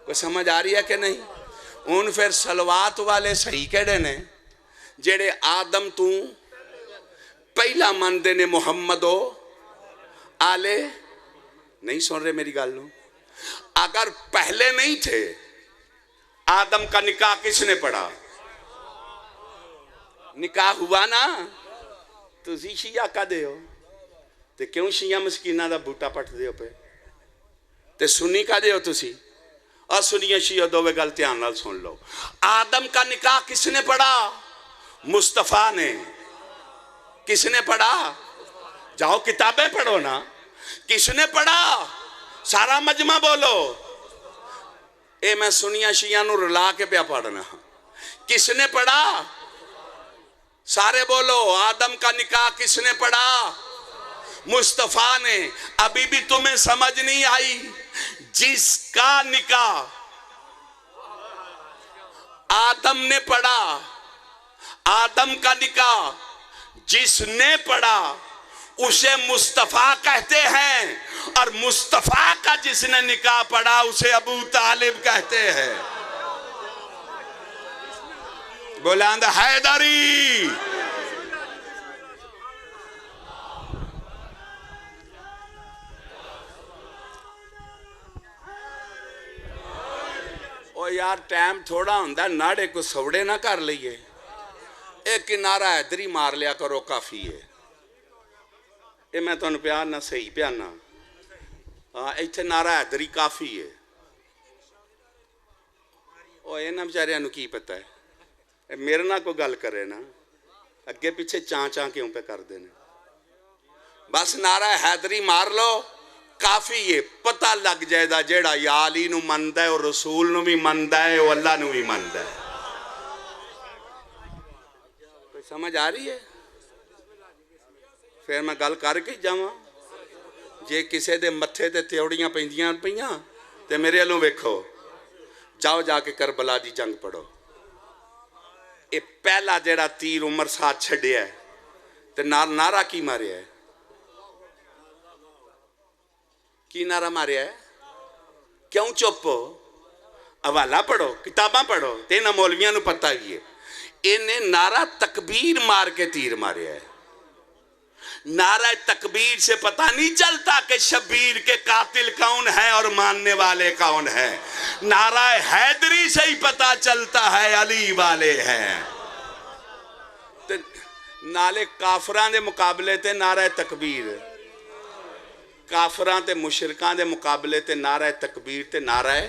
کوئی سمجھ آ رہی ہے کہ نہیں؟ ان پھر صلوات والے صحیح کہڑے نے جڑے آدم تو پہلا مندے نے محمدو آلے، نہیں سن رہے میری گل نو؟ اگر پہلے نہیں تھے آدم کا نکاح کس نے پڑھا؟ نکاح ہوا نا؟ تسی شیعہ کا دے ہو تے کیوں شیعہ مسکینہ دا بوٹا پٹ دے ہو پہ تے سنی کا دے ہو تسی؟ اور سنیے شیعہ دوے گل دھیان نال سن لو۔ آدم کا نکاح کس نے پڑھا؟ مصطفیٰ نے۔ کس نے پڑھا؟ جاؤ کتابیں پڑھو نا۔ کس نے پڑھا؟ سارا مجمع بولو۔ اے میں سنیا شیعہ نو رلا کے پیا پڑھنا۔ کس نے پڑھا؟ سارے بولو۔ آدم کا نکاح کس نے پڑھا؟ مصطفیٰ نے۔ ابھی بھی تمہیں سمجھ نہیں آئی؟ جس کا نکاح آدم نے پڑھا، آدم کا نکاح جس نے پڑھا اسے مصطفیٰ کہتے ہیں، اور مصطفیٰ کا جس نے نکاح پڑھا اسے ابو طالب کہتے ہیں۔ بلند حیدری۔ او یار ٹائم تھوڑا ہوندہ ناڑے کو سوڑے نہ کر لئیے، ایک نعرہ حیدری مار لیا کرو کافی ہے۔ اے میں تو انہوں پیار نہ صحیح پیارنا، ایتھے نعرہ حیدری کافی ہے۔ او اے نا بچارے انہوں کی پتہ ہے، میرے نہ کو گل کرے نا، اگے پیچھے چاں چاں کیوں پہ کر دینے۔ بس نعرہ حیدری مار لو کافی ہے، پتہ لگ جائے دا جیڑا یا علی نو مندہ ہے اور رسول نو بھی مندہ ہے اور اللہ نو بھی مندہ ہے۔ کوئی سمجھ آ رہی ہے؟ پھر میں گل کر کے جاواں جے کسے دے متھے تے تیوڑیاں پیندیاں پیاں تے میرے والوں ویکھو جاؤ جا کے کربلا دی جنگ پڑھو اے پہلا جیڑا تیر عمر ساتھ چھڑیا ہے تے نعرہ کی ماریا ہے کی نعرہ ماریا ہے کیوں چپ ہو حوالہ پڑھو کتاباں پڑھو تے نہ مولویاں نو پتہ ہی ہے انہیں نعرہ تکبیر مار کے تیر ماریا ہے نعرہ تکبیر سے پتہ نہیں چلتا کہ شبیر کے قاتل کون ہے اور ماننے والے کون ہیں نعرہ حیدری سے ہی پتہ چلتا ہے علی والے ہیں نالے کافران دے مقابلے تے نعرہ تکبیر کافران تے مشرکان دے مقابلے تے نعرہ تکبیر تے نعرہ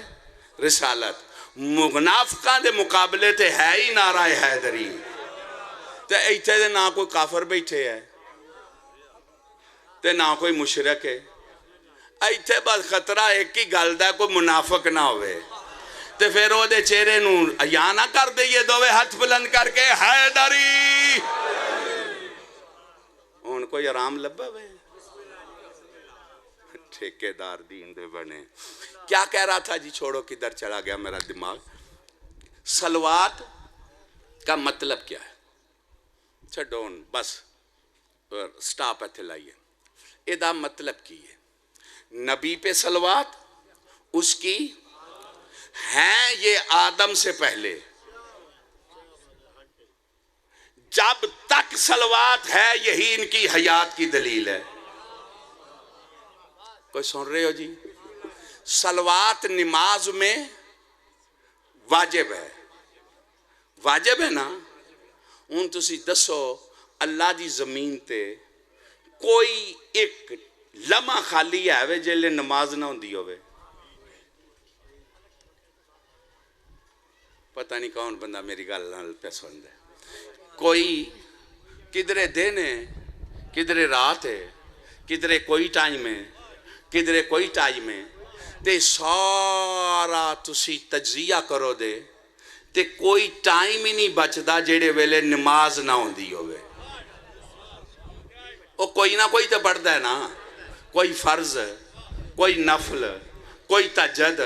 رسالت منافقان دے مقابلے تے ہے ہی نعرہ حیدری تے ایتھے دے نہ کوئی کافر بیٹھے ہے تے نہ کوئی مشرک ہے ایتھے بس خطرہ ایک ہی گل دا کوئی منافق نہ ہوئے تے پھر وہ دے چہرے نو یا نہ کر دے یہ دوے ہاتھ بلند کر کے حیدری ان کو آرام لبا ہوئے ٹھیکیدار دین دے بنے کیا کہہ رہا تھا جی چھوڑو کدھر چلا گیا میرا دماغ صلوات کا مطلب کیا ہے چھڑون بس سٹاپ ایتھے لائیے ادا مطلب کی ہے نبی پہ صلوات اس کی ہیں یہ آدم سے پہلے جب تک صلوات ہے یہی ان کی حیات کی دلیل ہے کوئی سن رہے ہو جی صلوات نماز میں واجب ہے نا ان تسی دسو اللہ دی زمین تے کوئی ایک لمحہ خالی ہے جیلے نماز نہ ہوندی ہوئے پتہ نہیں کون بندہ میری گل نال پہ سن دے کوئی کدھرے دن ہے کدھرے رات ہے کدھرے کوئی ٹائم ہے کدھرے کوئی ٹائم ہے تے سارا تسی تجزیہ کرو دے تے کوئی ٹائم ہی نہیں بچدا جیڑے ویلے نماز نہ ہوندی ہوئے وہ کوئی نہ کوئی تو پڑھتا ہے نا کوئی فرض کوئی نفل کوئی تہجد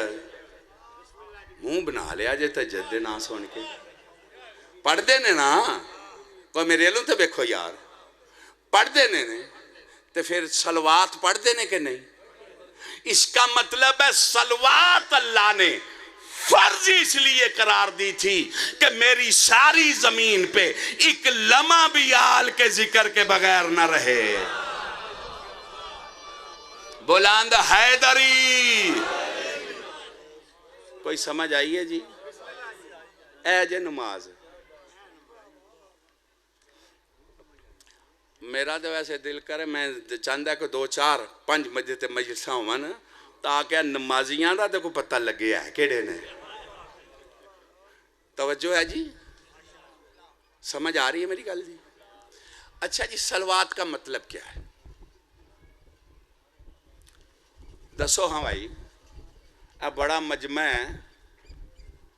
منہ بنا لیا جے تہجد دے نا سن کے پڑھ دینے نا کوئی میرے لوں تے بیکھو یار پڑھ دینے نے تے پھر صلوات پڑھ دینے کے نہیں اس کا مطلب ہے صلوات اللہ نے فرض اس لیے قرار دی تھی کہ میری ساری زمین پہ ایک لمحہ بھی آل کے ذکر کے بغیر نہ رہے بلند حیدری کوئی سمجھ آئیے جی اے جے نماز میرا تو ویسے دل کرے میں چاہتا ہے کہ 2 4 5 مجلساں ہوں نا تاکہ نمازیاں دا تو کوئی پتہ لگے ہے کیڑے نے توجہ ہے جی سمجھ آ رہی ہے میری گل جی اچھا جی صلوات کا مطلب کیا ہے دسو ہاں بھائی اب بڑا مجمع ہے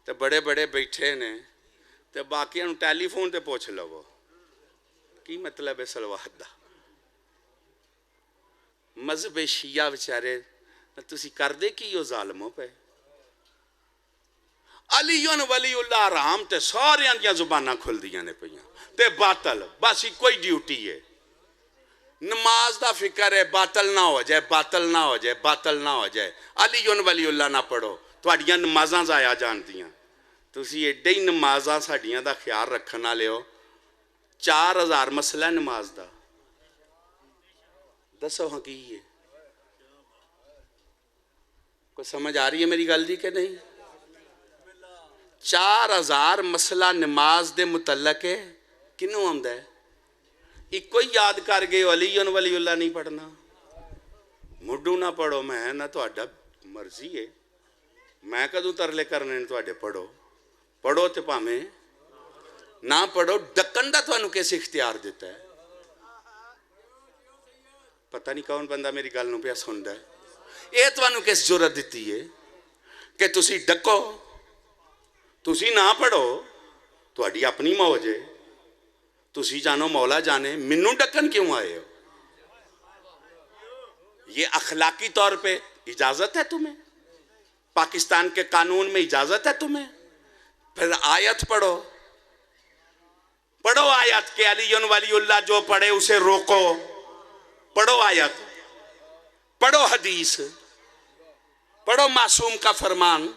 تو بڑے بڑے بیٹھے نے تو باقی انہوں ٹیلی فون تے پوچھ لو کی مطلب ہے صلوات دا مذہب شیعہ بچارے تسی کر دے کی یہ ظالموں پہ علی ولی اللہ رحم تے سارے اندیاں زبانہ کھل دیاں نے پہیاں تے باطل بس ہی کوئی ڈیوٹی ہے نماز دا فکر ہے باطل نہ ہو جائے باطل نہ ہو جائے باطل نہ ہو جائے علی ولی اللہ نہ پڑھو تو اڈیاں نمازاں زایا جان دیاں تسی ایڈے ہی نمازاں ساڑیاں دا خیال رکھنا لے ہو 4000 مسئلہ نماز دا دسو ہاں کی ہے کوئی سمجھ آ رہی ہے میری گل جی کہ نہیں 4000 مسئلہ نماز دے متعلق ہے کنوں آمدہ ہے ایک کوئی یاد کر گئے علی ولی اللہ نہیں پڑھنا مڈو نہ پڑھو میں نہ تو اڈا مرضی ہے میں کدوں ترلے کرنے تو اڈے پڑھو تے پامیں نہ پڑھو ڈکن دا تو انہوں کیسے اختیار دیتا ہے پتہ نہیں کون بندہ میری گل نو پیا سندا ہے یہ تو انہوں کیسے جرات دیتی ہے کہ تسی ڈکو تسی نہ پڑھو تو اڈی اپنی موج ہے تسی جانو مولا جانے منوں ڈکن کیوں آئے ہو یہ اخلاقی طور پہ اجازت ہے تمہیں؟ پاکستان کے قانون میں اجازت ہے تمہیں؟ پھر آیت پڑھو آیت کہ علی ولی اللہ جو پڑھے اسے روکو. پڑھو آیت، پڑھو حدیث، پڑھو معصوم کا فرمان،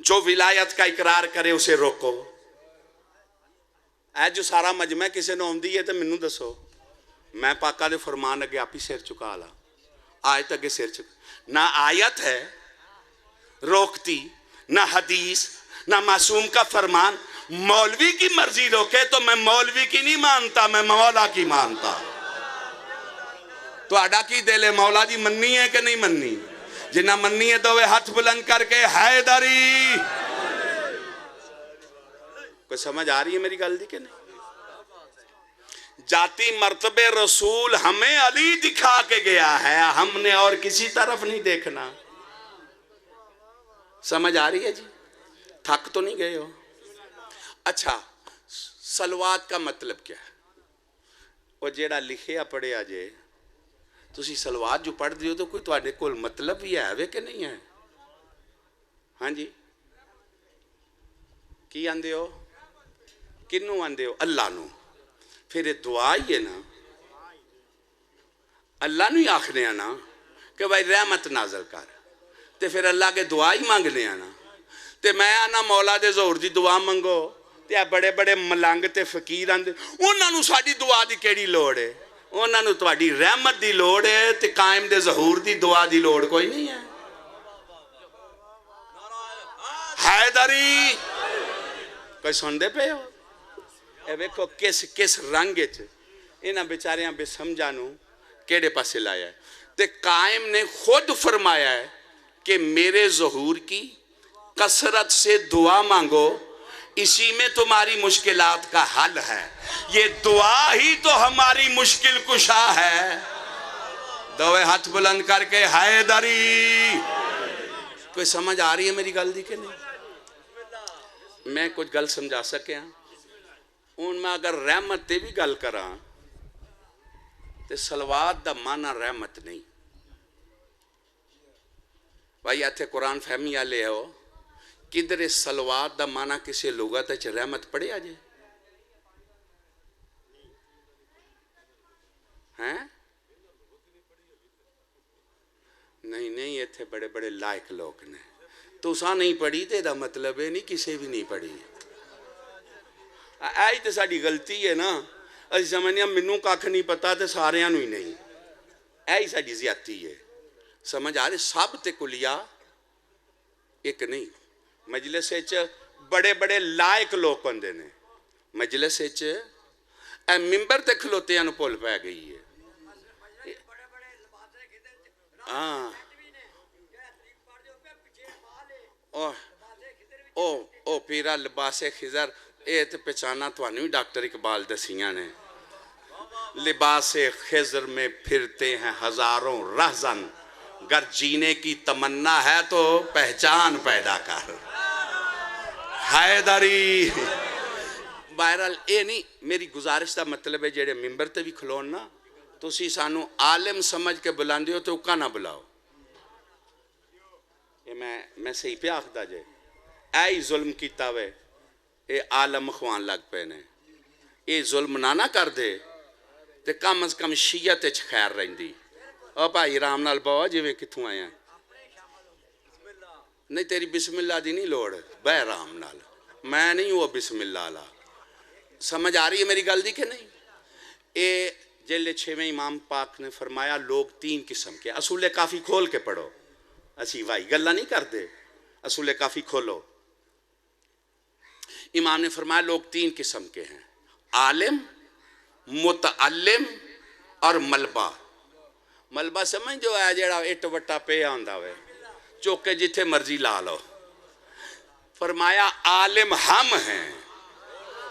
جو ولایت کا اقرار کرے اسے روکو. اے جو سارا مجمع کسی نے آمدی ہے تو منو دسو، میں پاکا دے فرمان اگے آپ ہی سر چکا لا. آیت اگے سر چکا، نہ آیت ہے روکتی، نہ حدیث، نہ معصوم کا فرمان. مولوی کی مرضی روکے تو میں مولوی کی نہیں مانتا، میں مولا کی مانتا. تو اڈا کی دلے مولا دی مننی ہے کہ نہیں مننی؟ جنہ مننی ہے تو وہ ہاتھ بلند کر کے حیدری. کوئی سمجھ آ رہی ہے میری گل دی کہ نہیں؟ جاتی مرتبے رسول ہمیں علی دکھا کے گیا ہے، ہم نے اور کسی طرف نہیں دیکھنا. سمجھ آ رہی ہے جی؟ تھک تو نہیں گئے ہو؟ اچھا، صلوات کا مطلب کیا ہے؟ وہ جیڑا لکھیا پڑھے آجے تسی صلوات جو پڑھ دیو تو کوئی تو آڈے کول مطلب بھی ہے کہ نہیں ہے؟ ہاں جی، کی آندے ہو؟ کنوں آندے ہو؟ اللہ نو. پھر یہ دعا ہی ہے نا، اللہ نو ہی آخنے آنا کہ بھائی رحمت نازل کر، تے پھر اللہ کے دعا ہی مانگنے آنا. تے میں آنا مولا دے ظہور دی دعا منگو، تے بڑے بڑے ملنگ تے فقیر آندے انہاں نو ساڈی دعا دی کیڑی لوڑ ہے؟ انہاں نو تواڈی رحمت دی لوڑ ہے، تے قائم دے ظہور دی دعا دی لوڑ کوئی نہیں ہے. حیدری کوئی سن دے پہ ہو؟ اے ویکھو کس رنگ چ انہاں بیچاریاں بے سمجھانو کیڑے پاسے لایا ہے. تے قائم نے خود فرمایا ہے کہ میرے ظہور کی کثرت سے دعا مانگو، اسی میں تمہاری مشکلات کا حل ہے. یہ دعا ہی تو ہماری مشکل کشا ہے. دوے ہاتھ بلند کر کے حیدری. کوئی سمجھ آ رہی ہے میری گل دی کہ نہیں؟ میں کچھ گل سمجھا سکے ہاں؟ ان میں اگر رحمت تے بھی گل کراں تے صلوات دا معنی رحمت نہیں. بھائی آتے قرآن فہمی آلے ہو، کدھر صلوات دا معنی کسی لغت ہے رحمت پڑھے آجے؟ ہیں؟ نہیں یہ تھے بڑے بڑے لائق لوگ نے. تو ساں نہیں پڑھی تے دا مطلب ہے نہیں کسی بھی نہیں پڑھی. آئی تے ساڑی غلطی ہے نا، اسی سمجھنے منوں کاکھ نہیں پتا تے ساریاں نو ہی نہیں. آئی ساڑی زیادتی ہے. سمجھ آ رہے؟ سب تے کلیا ایک نہیں. مجلس بڑے بڑے لائق لوگ ہوندے نے، مجلس اے ممبر تے کھلوتے ہیں پول پہ گئی ہے. ہاں او پیرا لباس خضر اے تے پہچانا توانوی ڈاکٹر اقبال دسیاں نے. لباس خضر میں پھرتے ہیں ہزاروں رہزن، گر جینے کی تمنا ہے تو پہچان پیدا کر. حیدری. بہرحال اے نہیں میری گزارش دا مطلب ہے جیڑے ممبر تے بھی کھلون نا تو اسی سانو عالم سمجھ کے بلاندے ہو تو اکا نہ بلاؤ. یہ میں صحیح پہ آخدہ جائے اے ظلم کیتا وے اے عالم خوان لگ پینے. اے ظلم نہ کر دے تے کم از کم شیعت اچھ خیر رہندی. او بھائی رام نال بہو جویں کتھوں آیا نہیں تیری بسم اللہ دی نہیں لوڑ بے رام نال میں نہیں ہوا بسم اللہ لا. سمجھ آ رہی ہے میری گل دی کہ نہیں؟ اے جلے 6ویں امام پاک نے فرمایا لوگ 3 قسم کے. اصول کافی کھول کے پڑھو، اسی بھائی گلہ نہیں کر دے، اصول کافی کھولو. امام نے فرمایا لوگ 3 قسم کے ہیں، عالم، متعلم اور ملبہ. ملبہ سمجھ جو ہے جیڑا اٹ وٹا پہ آندہ ہوئے چوکے جتھے مرضی لا لو. فرمایا عالم ہم ہیں،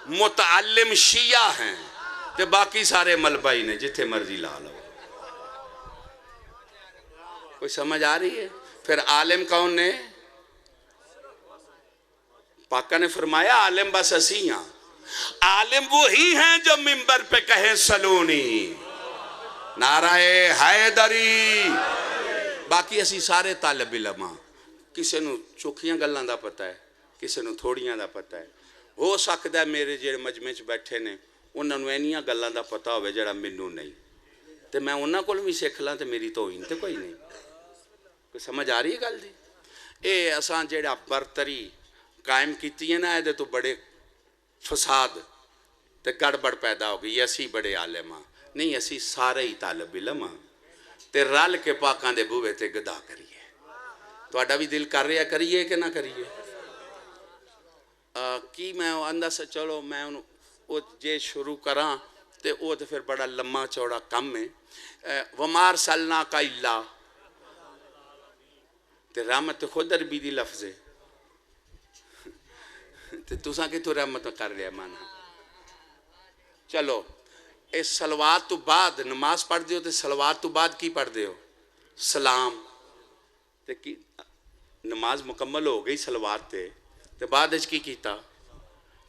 متعلم شیعہ ہیں، تے باقی سارے ملبہ ہی نے جتھے مرضی لا لو. کوئی سمجھ آ رہی ہے؟ پھر عالم کون نے؟ پاکہ نے فرمایا عالم بس اسی ہیں. عالم وہی ہیں جو ممبر پہ کہیں سلونی. نعرہ حیدری. باقی اسی سارے طالب علم ہاں کسی نو چوکھیاں گلاں دا پتہ ہے کسی نو تھوڑیاں دا پتہ ہے ہو سکتا ہے میرے جڑے مجمع چ بیٹھے نے انہاں نو اینیاں گلاں دا پتہ ہوئے جڑا مینوں نہیں تے میں انہاں کول بھی سکھ لاں تے میری توہین تے کوئی نہیں کوئی سمجھ آ رہی ہے گل دی اے اساں جڑا برتری قائم کیتی ہے نا اے تو بڑے فساد تے گڑبڑ پیدا ہو گئی اسی بڑے عالم ہاں نہیں اسی سارے ہی طالب علم ہاں تے رل کے پاکاں دے بوئے تے گدا کریے تہاڈا بھی دل کر رہا کریے کہ نہ کریے کی میں اندر سے چلو میں وہ جے شروع کراں تے وہ تے پھر بڑا لمبا چوڑا کم ہے ومار سلنا کا اللہ تے رحمت خود عربی دی لفظ ہے تے تساں کہ تو رحمت کر رہا مانا چلو اے صلوات تو بعد نماز پڑھ دیو تے صلوات تو بعد کی پڑھ دیو سلام تے کی نماز مکمل ہو گئی صلوات تے بعد اچ کی کیتا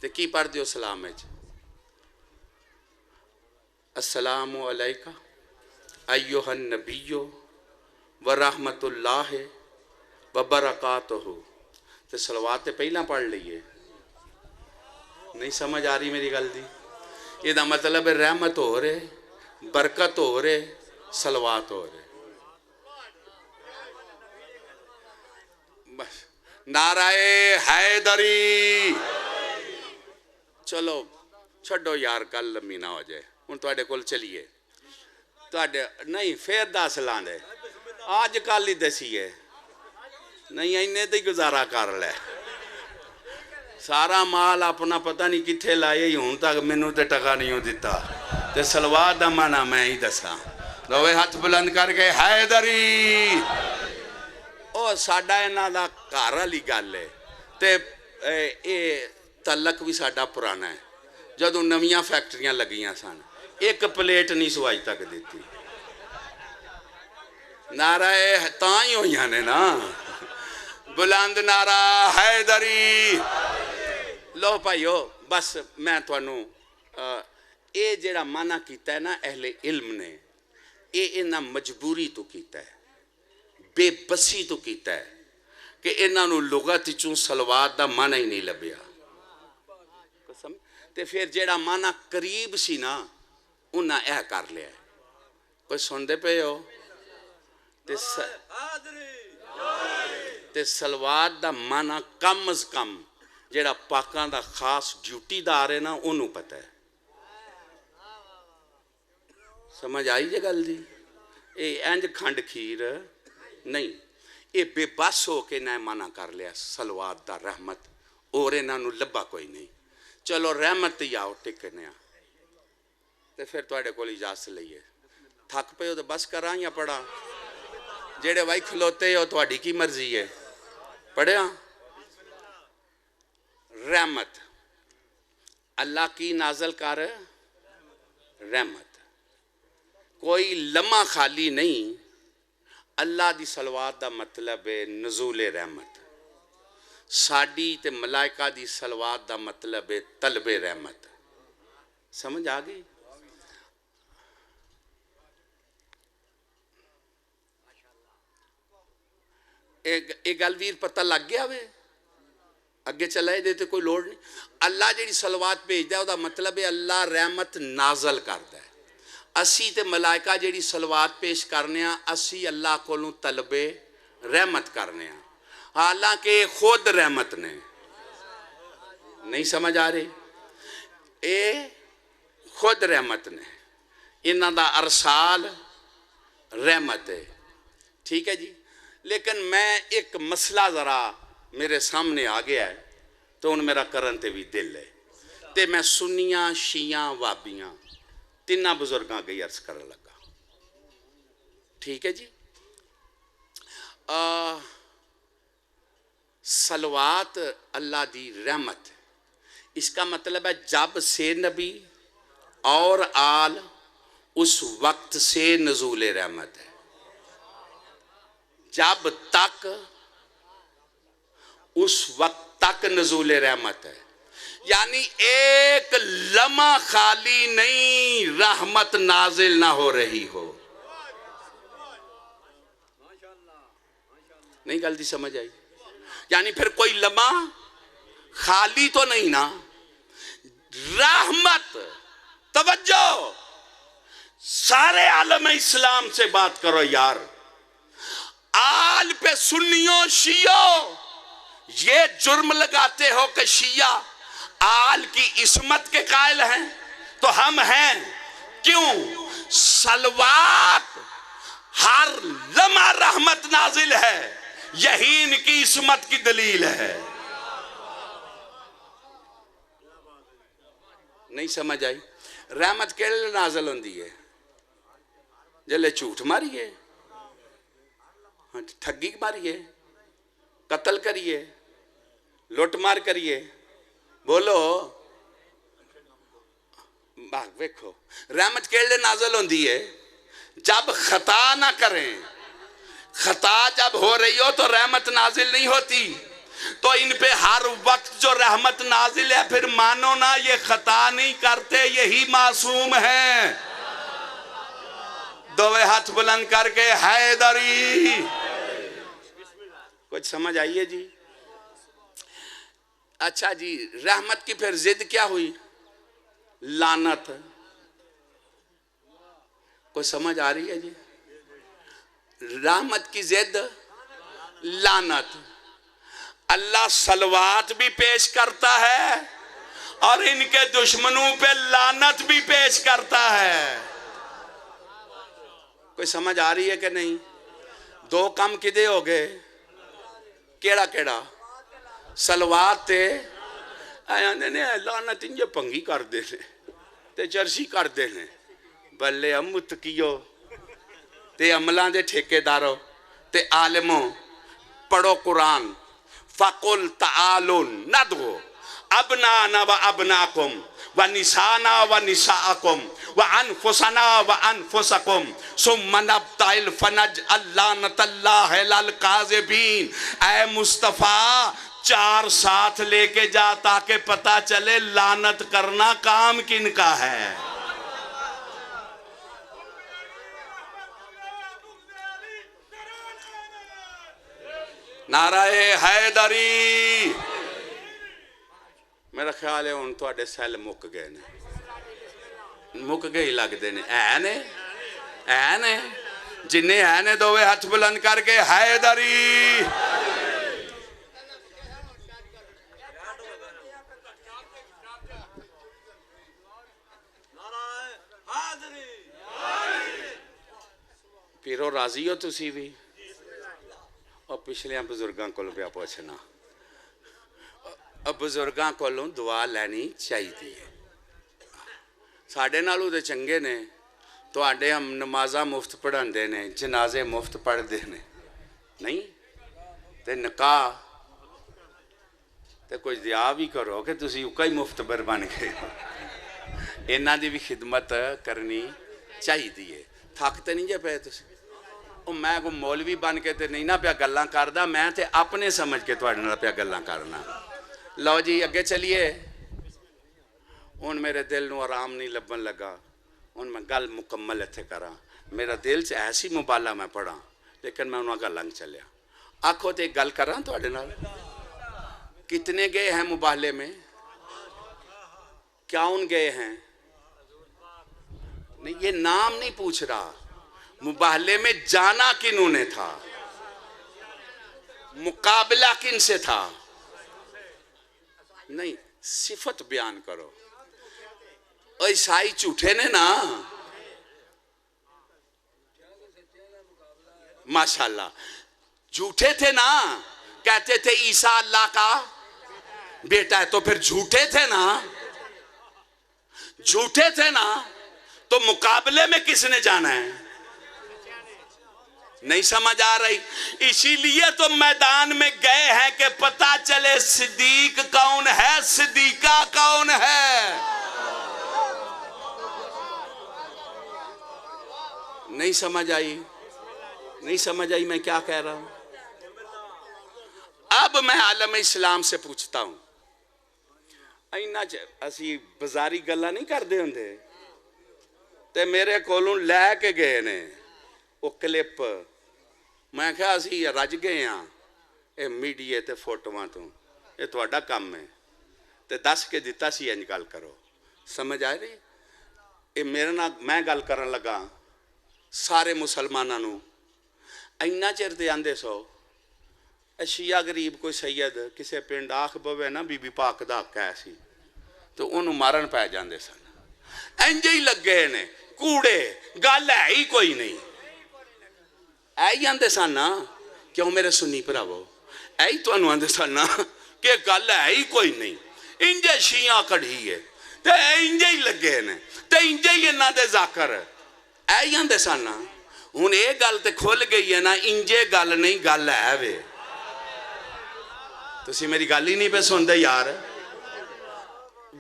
تے کی پڑھ دیو سلام اچ السلام علیکہ ایہا النبی ورحمت اللہ وبرکاتہ تے صلوات تے پہلا پڑھ لئیے نہیں سمجھ آ رہی میری گل دی یہ دا مطلب ہے رحمت ہو رہے برکت ہو رہے صلوات ہو رہے بس نعرہ حیدری چلو چھڈو یار کل لمبی نہ ہو جائے ہن تواڈے کول چلیے تواڈے نہیں پھر دس لاندے آج کل ہی دسیے نہیں اینے تے گزارا کر لے سارا مال اپنا پتہ نہیں کتھے لائے ہی ہوں تک مینوں تے ٹکا نہیں ہو دیتا تے صلوات دا معنی میں ہی دساں دوے ہاتھ بلند کر کے حیدری او ساڈا انہاں دا گھر والی گل ہے تے اے تعلق بھی ساڈا پرانا ہے جدوں نویاں فیکٹریاں لگیاں سن ایک پلیٹ نہیں سو اج تک دیتی نعرہ تاں ہی ہوئیاں نے نا بلند نعرہ حیدری لو بھائیو بس میں تانوں اے جڑا مانا کیتا ہے نا اہل علم نے اے انہاں مجبوری تو کیتا ہے بے بسی تو کیتا ہے کہ انہاں نو لغت چوں صلوات دا مانا ہی نہیں لبیا قسم تے پھر جڑا مانا قریب سی نا انہاں اے کر لیا ہے کوئی سن دے پے ہو تے صلوات دا مانا کم از کم جڑا پاکاں دا خاص ڈیوٹی دار ہے نا انہوں پتہ ہے سمجھ آئی جے گل دی اے انج کھنڈ کھیر نہیں اے بے بس ہو کے نہ مانا کر لیا صلوات دا رحمت اور انہاں نو لبا کوئی نہیں چلو رحمت تے آؤ ٹکنے تے پھر تواڈے کول اجازت لئیے تھک پے ہو تو بس کراں یا پڑھا جڑے وائی کھلوتے ہو تواڈی کی مرضی ہے پڑھیا رحمت اللہ کی نازل کر رحمت کوئی لمحہ خالی نہیں اللہ دی صلوات دا مطلب ہے نزول رحمت ساڈی تے ملائکہ دی صلوات دا مطلب ہے طلب رحمت سمجھ آ گئی ایک گل ویر پتہ لگ گیا وے اگے چلائے دیتے کوئی لوڑ نہیں اللہ جڑی صلوات بھیجدا ہے او دا مطلب ہے اللہ رحمت نازل کردا ہے اسی تے ملائکہ جڑی صلوات پیش کرنے ہیں اسی اللہ کولوں طلب رحمت کرنے ہیں حالانکہ خود رحمت نے نہیں سمجھ آ رہی اے خود رحمت نے انہاں دا ارسال رحمت ہے ٹھیک ہے جی لیکن میں ایک مسئلہ ذرا میرے سامنے آ گیا ہے تو ان میرا کرن تے بھی دل ہے تے میں سنیاں شیعہ وابیاں تینہ بزرگاں گئی عرض کرنے لگا ٹھیک ہے جی صلوات اللہ دی رحمت اس کا مطلب ہے جب سے نبی اور آل اس وقت سے نزول رحمت ہے جب تک اس وقت تک نزول رحمت ہے یعنی ایک لمحہ خالی نہیں رحمت نازل نہ ہو رہی ہو نہیں غلطی سمجھ آئی؟ یعنی پھر کوئی لمحہ خالی تو نہیں نا. رحمت. توجہ، سارے عالم اسلام سے بات کرو یار. آل پہ سنیوں شیعوں یہ جرم لگاتے ہو کہ شیعہ آل کی عصمت کے قائل ہیں، تو ہم ہیں. کیوں؟ صلوات ہر لمحہ رحمت نازل ہے، یہی ان کی عصمت کی دلیل ہے. نہیں سمجھ آئی؟ رحمت کیڑے نازل ہوندی ہے؟ جلے جھوٹ ماریے، ٹھگی ماریے، قتل کریے، لوٹ مار کریے. بولو ویکھو رحمت کیڑے نازل ہوندی ہے؟ جب خطا نہ کریں. خطا جب ہو رہی ہو تو رحمت نازل نہیں ہوتی. تو ان پہ ہر وقت جو رحمت نازل ہے، پھر مانو نا یہ خطا نہیں کرتے، یہی معصوم ہیں. دوے ہاتھ بلند کر کے حیدری. کچھ سمجھ آئیے جی؟ اچھا جی، رحمت کی پھر ضد کیا ہوئی؟ لعنت. کوئی سمجھ آ رہی ہے جی؟ رحمت کی ضد لعنت. اللہ صلوات بھی پیش کرتا ہے اور ان کے دشمنوں پہ لعنت بھی پیش کرتا ہے. کوئی سمجھ آ رہی ہے کہ نہیں؟ دو کم کدے ہو گئے؟ کیڑا کیڑا؟ صلوات تے لعنت انجے پنگی کر دے تے چرسی کر دے. بلے امت کیو تے عملان دے ٹھیکے دارو تے عالموں پڑھو قرآن. فَقُلْ تَعَالُونَ نَدْعُ أَبْنَانَا وَأَبْنَاءَكُمْ وَنِسَاءَنَا وَنِسَاءَكُمْ وَأَنفُسَنَا وَأَنفُسَكُمْ ثُمَّ نَبْتَهِلْ فَنَجْعَلْ لَعْنَتَ اللَّهِ عَلَى الْكَاذِبِينَ. اے مصطفیٰ 4 ساتھ لے کے جا تاکہ پتہ چلے لعنت کرنا کام کن کا ہے. نعرہ حیدری. میرا خیال ہے ان تو اڈے سیل مک گئے نے، مک گئے ہی لگ دے نے. اے نے جنہیں اے نے دوے ہاتھ بلند کر کے حیدری. پیرو راضی ہو تسی بھی؟ اور پچھلے بزرگاں کو پیا پوچھنا، بزرگاں کو دعا لینی چاہیے. ساڑھے نالو دے چنگے نے تو آڈے ہم نمازہ مفت پڑھن دے نے، جنازے مفت پڑھ دے نے. نہیں تے نکاح تے کچھ دعا بھی کرو کہ تسی اکا ہی مفت بر بن گئے. انہاں دی بھی خدمت کرنی چاہیے. تھکتے نہیں جے پہ تسی؟ میں کو مولوی بن کے تے نہیں نہ پیا گلاں کردہ، میں تے اپنے سمجھ کے تو نہ پیا گلاں کرنا. لو جی اگے چلیے. ان میرے دل نو آرام نہیں لبن لگا. ان میں گل مکمل اتھے کرا. میرا دل سے ایسی مبالہ میں پڑھا لیکن میں انہوں گلنگ چلیا. آنکھوں تے گل کر رہا تو اڈے نال کتنے گئے ہیں مبالے میں؟ کیا ان گئے ہیں؟ نہیں یہ نام نہیں پوچھ رہا. مباہلے میں جانا کنہوں نے تھا؟ مقابلہ کن سے تھا؟ نہیں صفت بیان کرو. عیسائی جھوٹے نے نا، ماشاءاللہ جھوٹے تھے نا. کہتے تھے عیسیٰ اللہ کا بیٹا ہے، تو پھر جھوٹے تھے نا. جھوٹے تھے نا تو مقابلے میں کس نے جانا ہے؟ نہیں سمجھ آ رہی؟ اسی لیے تو میدان میں گئے ہیں کہ پتہ چلے صدیق کون ہے، صدیقہ کون ہے. نہیں سمجھ آئی؟ نہیں سمجھ آئی میں کیا کہہ رہا ہوں؟ اب میں عالم اسلام سے پوچھتا ہوں، اسی بزاری گلہ نہیں کر دے ہوندے تے میرے کولوں لے کے گئے نے وہ کلپ میں کہا اسی رج گئے ہاں یہ میڈیے تے فوٹواں تو، یہ تہاڈا کام ہے تے دس کے دتا سی انج گل کرو. سمجھ آ رہی؟ یہ میرے نال میں گل کرن لگا سارے مسلمانوں نوں اینا چر تے آندے سو شیعہ غریب کوئی سید کسے پنڈ آکھ بوے نا بی بی پاک دا حق ہے سی تو انہوں مارن پہ جاندے سن. انجے ہی لگے نے کوڑے گل ہے ہی کوئی نہیں. اے ہی آندے سن نا کیوں میرے سنی پراو اے ہی تو آندے سن نا کہ گل ہے ہی کوئی نہیں. انجے شیعہ کڑھی ہے تے انجے ہی لگے نے تے انجے ہی انہاں دے ذاکر اے ہی آندے سن نا. ہن اے گل تے کھل گئی ہے نا انجے گل نہیں گل ہے وے. تسی میری گل ہی نہیں پہ سن دے یار.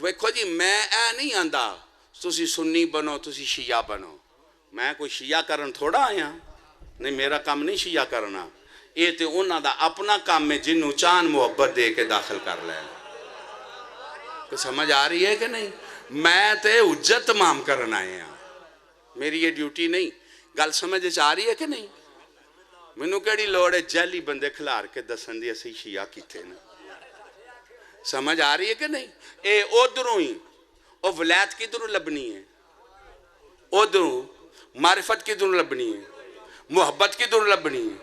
ویکھو جی میں اے نہیں آندا تسی سنی بنو تسی شیعہ بنو. میں کوئی شیعہ کرن تھوڑا آیا نہیں. میرا کام نہیں شیعہ کرنا. یہ تے انہاں دا اپنا کام ہے جنوں چاند محبت دے کے داخل کر لیں. تو سمجھ آ رہی ہے کہ نہیں؟ میں تے حجت تمام کرنا آئے ہاں. میری یہ ڈیوٹی نہیں. گل سمجھ آ رہی ہے کہ نہیں؟ مینوں کیڑی لوڑ ہے جعلی بندے کھلار کے دسن دی اسی شیعہ کیتے نا. سمجھ آ رہی ہے کہ نہیں؟ اے ادھروں ہی او ولایت کدھروں لبنی ہے؟ ادھروں معرفت کدھروں لبنی ہے؟ محبت کدھروں لبنی ہے؟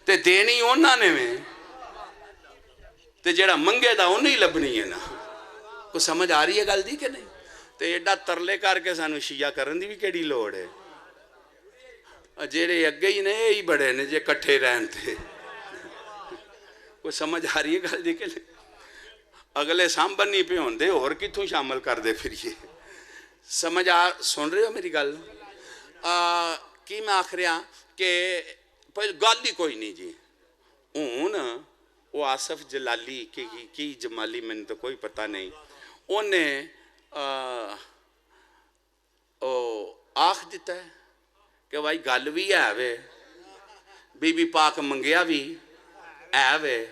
تے دینی انہاں نے میں تے جڑا منگے دا انہی لبنی ہے نا. کو سمجھ آ رہی ہے گل دی کہ نہیں؟ تے ایڈا ترلے کر کے سانو شیعہ کرن دی بھی کیڑی لوڑ ہے؟ جیڑے اگے ہی نے ہی بڑے نے جے کٹھے رہن تھے. کوئی سمجھ آ رہی ہے گل دی کہ نہیں؟ اگلے سامبن نہیں پہ ہوندے اور کتھوں شامل کر دے پھر یہ. سمجھ سن رہے ہو میری گل؟ کی میں آکھ رہا کہ گل ہی کوئی نہیں جی. ہن وہ آصف جلالی کی جمالی میں نے تو کوئی پتہ نہیں. انہیں آکھ دیتا ہے کہ بھائی گل بھی ہے وے بی بی پاک منگیا بھی ہے وے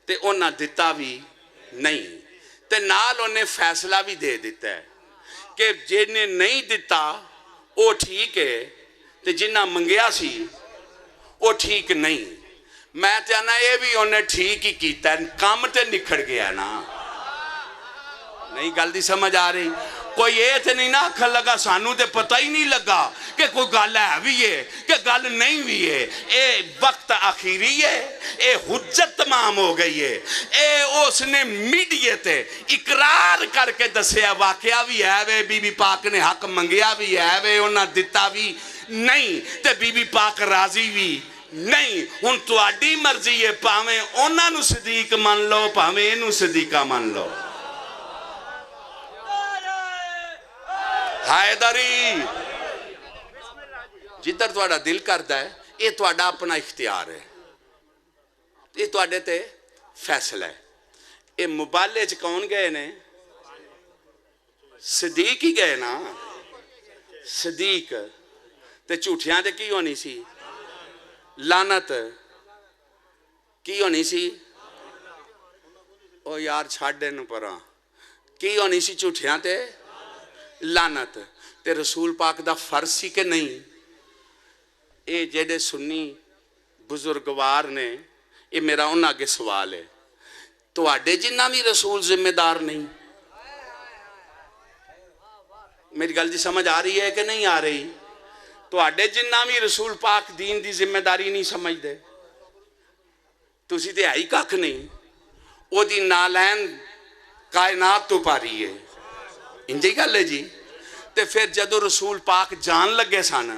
تے انہاں دتا بھی نہیں تے نال انہیں فیصلہ بھی دے دیتا ہے کہ جنہیں نہیں دیتا وہ ٹھیک ہے تے جنہ منگیا سی وہ ٹھیک نہیں. میں چاہنا یہ بھی انہیں ٹھیک ہی کیتا ہے. کام تے نکھڑ گیا نا. نہیں گل دی سمجھ آ رہی؟ کوئی یہ تے نہیں نا آکھن لگا سانو تے پتہ ہی نہیں لگا کہ کوئی گل ہے بھی ہے کہ گل نہیں بھی ہے. اے وقت آخری ہے. اے حجت تمام ہو گئی ہے. اے اس نے میڈیے تے اقرار کر کے دسیا واقعہ بھی ہے وے بی بی پاک نے حق منگیا بھی ہے وے انہاں دتا بھی نہیں تے بی بی پاک راضی بھی نہیں. ہن تہاڈی مرضی ہے پاویں انہاں نو صدیق مان لو پاویں اینو صدیقہ مان لو. حیدری جدھر تہاڈا دل کردا ہے یہ تہاڈا اپنا اختیار ہے. یہ تہاڈے تے فیصلہ ہے. یہ مبالے چ کون گئے نے؟ صدیق ہی گئے نا. صدیق تے جھوٹیاں تے کی ہونی سی؟ لعنت. کی ہونی سی؟ او یار چھاڑے نو پراں. کی ہونی سی جھوٹیاں تے؟ لعنت. تے رسول پاک دا فرض سی کہ نہیں؟ اے جڑے سنی بزرگوار نے یہ میرا انہاں کے سوال ہے. تواڈے جنہ بھی رسول ذمہ دار نہیں. میری گل دی سمجھ آ رہی ہے کہ نہیں آ رہی؟ تواڈے جنہ بھی رسول پاک دین دی ذمہ داری نہیں سمجھ دے. تسی تے آئی ککھ نہیں. او دی نالین کائنات تو پاری ہے. انجی گل ہے جی. تے پھر جدو رسول پاک جان لگے سن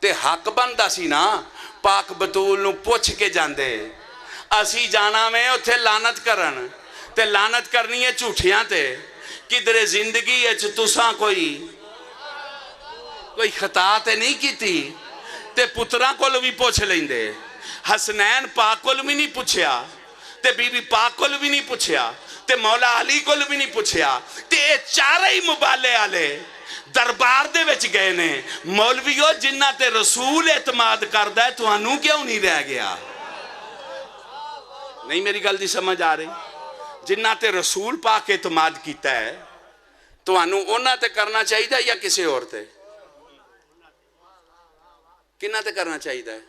تے حق بندا سی نا پاک بطول نو پوچھ کے جاندے اسی جانا میں اتھے لعنت کرن تے لعنت کرنی ہے جھوٹیاں تے. کدھر زندگی ہے تساں کوئی خطا تے نہیں کیتی تے پتراں کول بھی پوچھ لیندے. حسنین پاک کول بھی نہیں پوچھیا تے بی بی پاک کول بھی نہیں پوچھیا تے مولا علی کول بھی نہیں پوچھیا تے اے چارے ہی مبالے آلے دربار دے وچ گئے نے. مولویو جنہ تے رسول اعتماد کردہ ہے تو انہوں کیوں نہیں رہ گیا؟ نہیں میری گل دی سمجھ آ رہی؟ جنہ تے رسول پاک اعتماد کیتا ہے تو انہوں انہاں تے کرنا چاہیے دا یا کسی اور تے؟ کنہ تے کرنا چاہیے دا ہے؟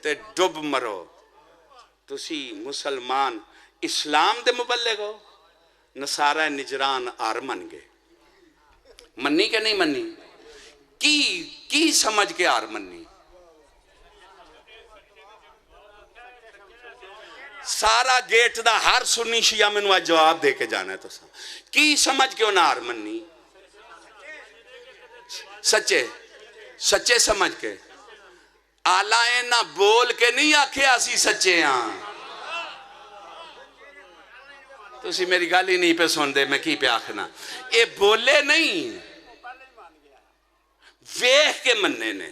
تے ڈب مرو. تسی مسلمان اسلام دے مبلغ ہو. نصارہ نجران آر من گئے. منی کہ نہیں منی؟ کی سمجھ کے آر منی؟ سارا گیٹ دا ہر سنی شیعہ میں نوہ جواب دے کے جانا ہے. تو کی سمجھ کے انہاں آر منی؟ سچے سمجھ کے. آلائیں نہ بول کے نہیں آکھے آسی سچے ہاں. تو اسی میری گالی نہیں پہ سن دے میں کی پہ آکھنا. اے بولے نہیں ویخ کے مننے نے.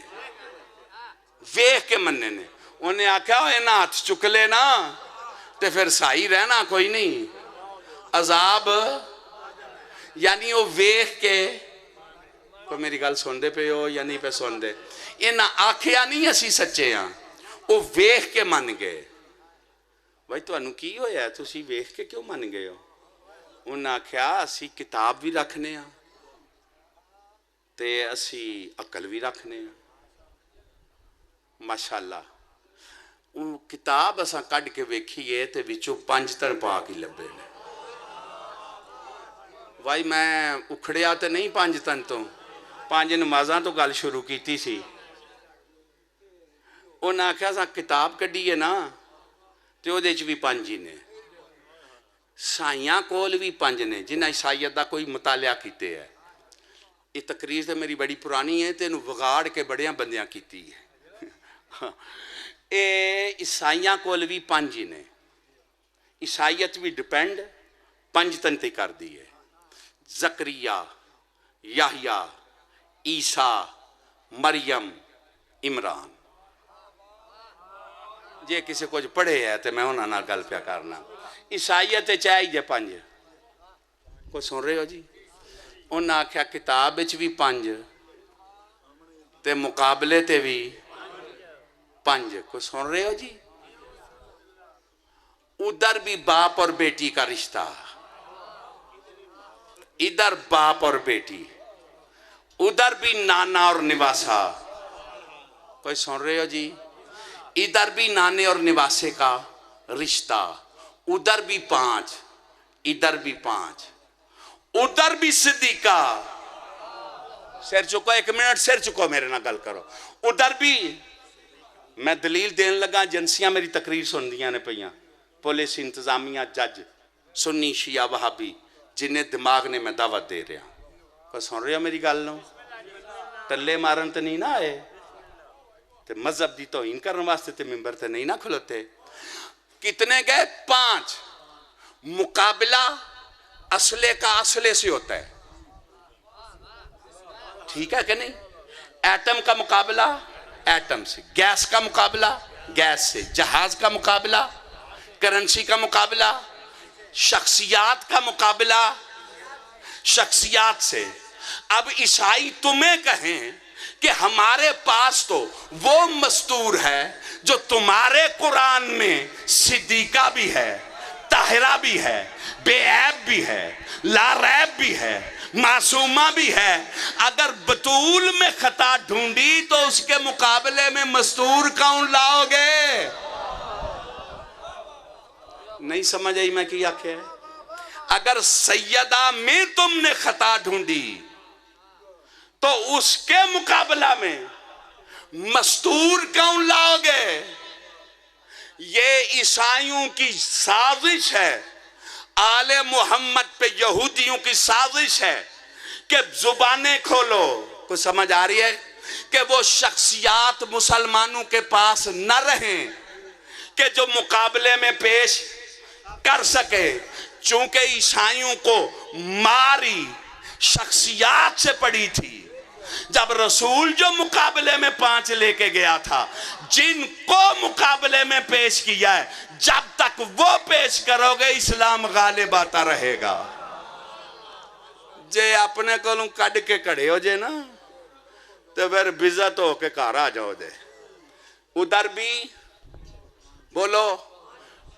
ویخ کے مننے نے. انہیں آکھا انہاں ہاتھ چکلے نا تے پھر سائی رہنا کوئی نہیں. عذاب یعنی وہ ویخ کے. کوئی میری گل سن دے پہ ہو یا نہیں پہ سن دے. انہاں آکھیا نہیں اسی سچے ہاں. وہ ویخ کے من گئے. بھائی تو انہوں کی ہویا ہے تو اسی ویخ کے کیوں من گئے ہو؟ انہوں آکھیا اسی کتاب بھی رکھنے ہاں تے اسی عقل بھی رکھنے ہاں. ماشاءاللہ وہ کتاب اساں کڈ کے ویکھیے تے وچوں 5 تن پاک ہی لبے نے. بھائی میں اکھڑیا تے نہیں 5 تن تو 5 نمازاں تو گل شروع کیتی سی. انہاں آکھیا اساں کتاب کڈیے نا تے او دے وچ بھی 5 ہی نے. سائیاں کول بھی 5 نے جنہاں عیسائیت دا کوئی مطالعہ کیتے ہے. یہ تقریر تے میری بڑی پرانی ہے تے انہوں وگاڑ کے بڑیاں بندیاں کیتی ہے. اے عیسائیاں کول بھی 5 ہی نے. عیسائیت بھی ڈپینڈ 5 تن تے کر دی ہے. زکریا، یحییٰ، عیسیٰ، مریم، عمران. جے کسی کچھ پڑھے ہے تو میں انہاں نہ گل پیا کرنا. عیسائیت چاہی جے 5. کوئی سن رہے ہو جی؟ انہاں آکھیا کتاب وچ بھی 5 تے مقابلے تے بھی 5. کوئی سن رہے ہو جی؟ ادھر بھی باپ اور بیٹی کا رشتہ. ادھر باپ اور بیٹی. ادھر بھی نانا اور نواسا. کوئی سن رہے ہو جی؟ ادھر بھی نانے اور نواسے کا رشتہ. ادھر بھی 5. ادھر بھی 5. ادھر بھی صدیقہ. سر چکو 1 منٹ سر چکو میرے نہ گل کرو. ادھر بھی میں دلیل دین لگا ایجنسیاں میری تقریر سن دیاں نے پہیاں. پولیس انتظامیہ جج سنی شیعہ وہابی جنہیں دماغ نے میں دعوت دے رہا. کوئی سن رہے ہو میری گل نو؟ ٹلے مارن تے نہیں نہ آئے تے مذہب دی توہین کرن واسطے تے ممبر تے نہیں نہ کھلوتے. کتنے گئے؟ 5. مقابلہ اصلے کا اصلے سے ہوتا ہے. ٹھیک ہے کہ نہیں؟ ایٹم کا مقابلہ ایٹم سے. گیس کا مقابلہ گیس سے. جہاز کا مقابلہ کرنسی کا مقابلہ. شخصیات کا مقابلہ شخصیات سے. اب عیسائی تمہیں کہیں کہ ہمارے پاس تو وہ مستور ہے جو تمہارے قرآن میں صدیقہ بھی ہے، طاہرہ بھی ہے، بے عیب بھی ہے، لا ریب بھی ہے، معصومہ بھی ہے. اگر بطول میں خطا ڈھونڈی تو اس کے مقابلے میں مستور کون لاؤ گے؟ نہیں سمجھ آئی میں کیا کہ اگر سیدہ میں تم نے خطا ڈھونڈی تو اس کے مقابلہ میں مستور کون لاؤ گے؟ یہ عیسائیوں کی سازش ہے. آل محمد پہ یہودیوں کی سازش ہے کہ زبانیں کھولو. کو سمجھ آ رہی ہے کہ وہ شخصیات مسلمانوں کے پاس نہ رہیں کہ جو مقابلے میں پیش کر سکے. چونکہ عیسائیوں کو ماری شخصیات سے پڑی تھی. جب رسول جو مقابلے میں 5 لے کے گیا تھا، جن کو مقابلے میں پیش کیا ہے، جب تک وہ پیش کرو گے اسلام غالب آتا رہے گا. جے اپنے کولوں کڈ کے کھڑے ہو جے نا تو پھر بزت ہو کے گھر آ جاؤ دے. ادھر بھی بولو،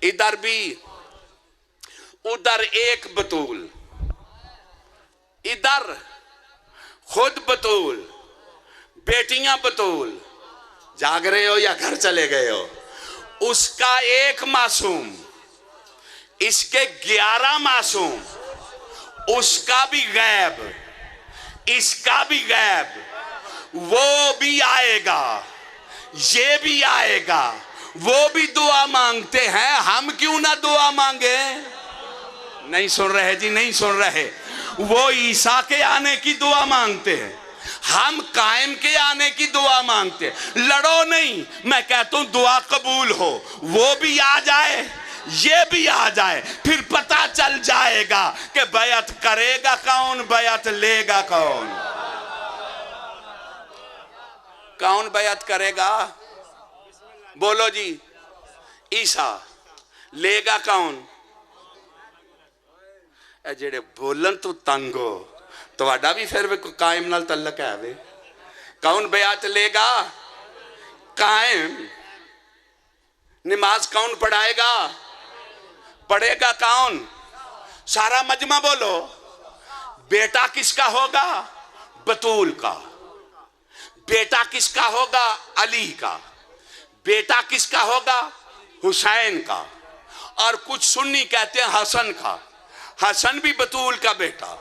ادھر بھی. ادھر ایک بطول، ادھر خود بطول، بیٹیاں بطول. جاگ رہے ہو یا گھر چلے گئے ہو؟ اس کا ایک معصوم، اس کے 11 معصوم، اس کا بھی غیب، اس کا بھی غیب، وہ بھی آئے گا، یہ بھی آئے گا، وہ بھی دعا مانگتے ہیں، ہم کیوں نہ دعا مانگے؟ نہیں سن رہے جی، نہیں سن رہے۔ وہ عیسیٰ کے آنے کی دعا مانگتے ہیں، ہم قائم کے آنے کی دعا مانگتے ہیں۔ لڑو نہیں، میں کہتا ہوں دعا قبول ہو، وہ بھی آ جائے، یہ بھی آ جائے، پھر پتہ چل جائے گا کہ بیعت کرے گا کون، بیعت لے گا کون۔ کون بیعت کرے گا؟ بولو جی، عیسیٰ۔ لے گا کون؟ اے جڑے بولن تو تنگو، تو اڈا بھی پھر قائم نال تعلق ہے وے۔ کون بیعت لے گا؟ قائم۔ نماز کون پڑھائے گا؟ پڑھے گا کون؟ سارا مجمع بولو۔ بیٹا کس کا ہوگا؟ بطول کا۔ بیٹا کس کا ہوگا؟ علی کا۔ بیٹا کس کا ہوگا؟ حسین کا۔ اور کچھ سنی کہتے ہیں حسن کا۔ حسن بھی بطول کا بیٹا،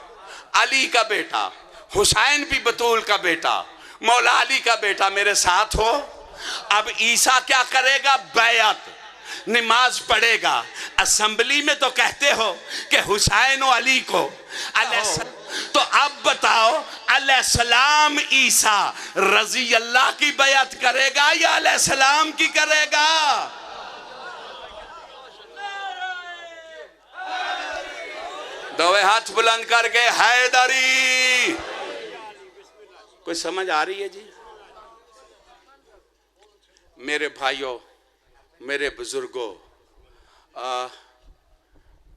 علی کا بیٹا، حسین بھی بطول کا بیٹا، مولا علی کا بیٹا۔ میرے ساتھ ہو؟ اب عیسیٰ کیا کرے گا؟ بیعت، نماز پڑھے گا۔ اسمبلی میں تو کہتے ہو کہ حسین و علی کو علیہ السلام، تو اب بتاؤ علیہ السلام عیسیٰ رضی اللہ کی بیعت کرے گا یا علیہ السلام کی کرے گا؟ دوے ہاتھ بلند کر کے حیدری۔ کوئی سمجھ آ رہی ہے جی؟ میرے بھائیوں، میرے بزرگوں،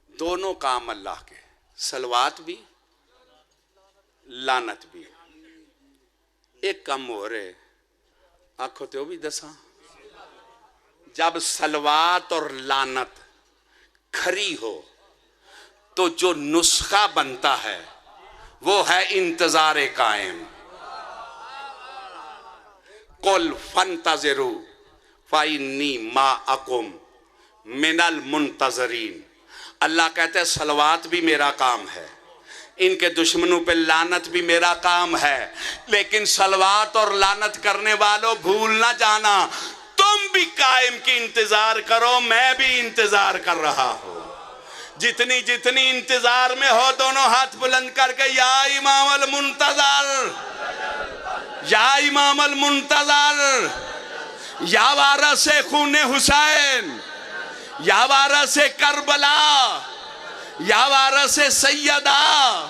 دونوں کام اللہ کے، صلوات بھی، لعنت بھی۔ ایک کم ہو رہے، آنکھوں تے وہ بھی دساں۔ جب صلوات اور لعنت کھری ہو تو جو نسخہ بنتا ہے وہ ہے انتظار قائم۔ قل فانتظروا فإنی معکم من المنتظرین۔ اللہ کہتے ہیں صلوات بھی میرا کام ہے، ان کے دشمنوں پہ لعنت بھی میرا کام ہے، لیکن صلوات اور لعنت کرنے والوں بھول نہ جانا، تم بھی قائم کی انتظار کرو، میں بھی انتظار کر رہا ہوں۔ جتنی جتنی انتظار میں ہو دونوں ہاتھ بلند کر کے یا امام المنتظر، یا امام المنتظر، یا وارث خون حسین، یا وارث کربلا، یا وارث سیدہ،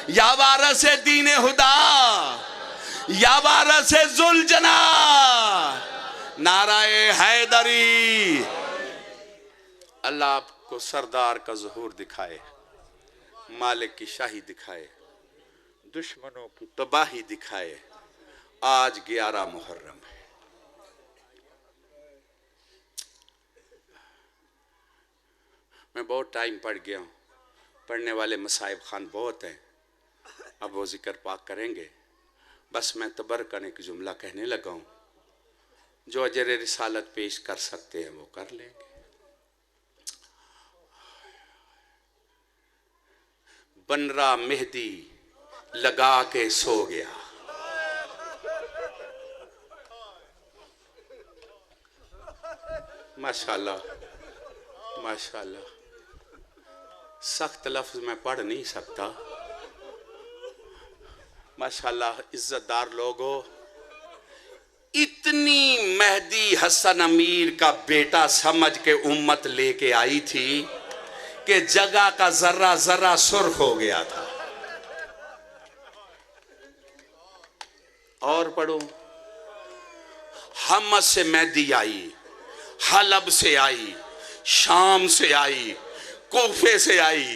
یا وارث دین خدا، یا وارث ذوالجناح، نعرہ حیدری۔ اللہ آپ کو سردار کا ظہور دکھائے، مالک کی شاہی دکھائے، دشمنوں کی تباہی دکھائے۔ آج 11 محرم ہے۔ میں بہت ٹائم پڑھ گیا ہوں، پڑھنے والے مصائب خان بہت ہیں، اب وہ ذکر پاک کریں گے۔ بس میں تبرکن ایک جملہ کہنے لگا ہوں، جو اجر رسالت پیش کر سکتے ہیں وہ کر لیں گے۔ بنرا مہدی لگا کے سو گیا، ماشاءاللہ ماشاءاللہ۔ سخت لفظ میں پڑھ نہیں سکتا، ماشاءاللہ عزت دار لوگو۔ اتنی مہدی حسن امیر کا بیٹا سمجھ کے امت لے کے آئی تھی کہ جگہ کا ذرہ ذرہ سرخ ہو گیا تھا۔ اور پڑھو، حمص سے مہدی آئی، حلب سے آئی، شام سے آئی، کوفے سے آئی،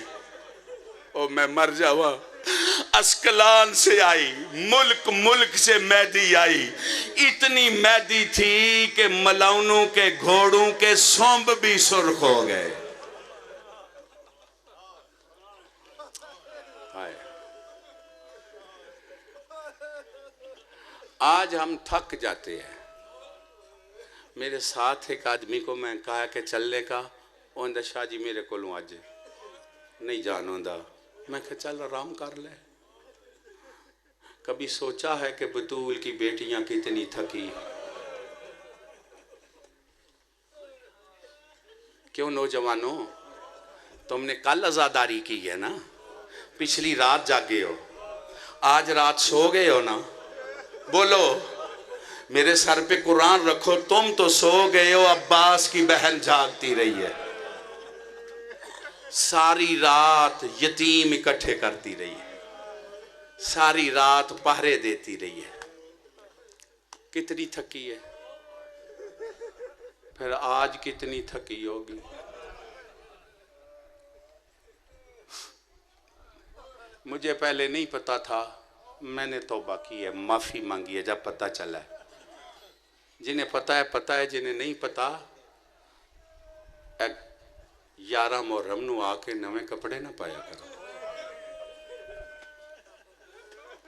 او میں مر جاوا، اسکلان سے آئی، ملک ملک سے مہدی آئی۔ اتنی مہدی تھی کہ ملاؤنوں کے گھوڑوں کے سونب بھی سرخ ہو گئے۔ آج ہم تھک جاتے ہیں، میرے ساتھ ایک آدمی کو میں کہا کہ چلنے کا، وہ اندر شاہ جی میرے کو لوں آج نہیں جانوں دا، میں کہا چل آرام کر لے۔ کبھی سوچا ہے کہ بطول کی بیٹیاں کتنی تھکی؟ کیوں نوجوانوں، تم نے کل عزاداری کی ہے نا، پچھلی رات جاگے ہو، آج رات سو گئے ہو نا، بولو میرے سر پہ قرآن رکھو، تم تو سو گئے ہو، عباس کی بہن جاگتی رہی ہے، ساری رات یتیم اکٹھے کرتی رہی ہے، ساری رات پہرے دیتی رہی ہے، کتنی تھکی ہے؟ پھر آج کتنی تھکی ہوگی؟ مجھے پہلے نہیں پتا تھا، میں نے توبہ کی ہے، معافی مانگی ہے جب پتہ چلا ہے۔ جنہیں پتہ ہے، جنہیں نہیں پتا 11 محرم نو آ کے نویں کپڑے نہ پایا کرو۔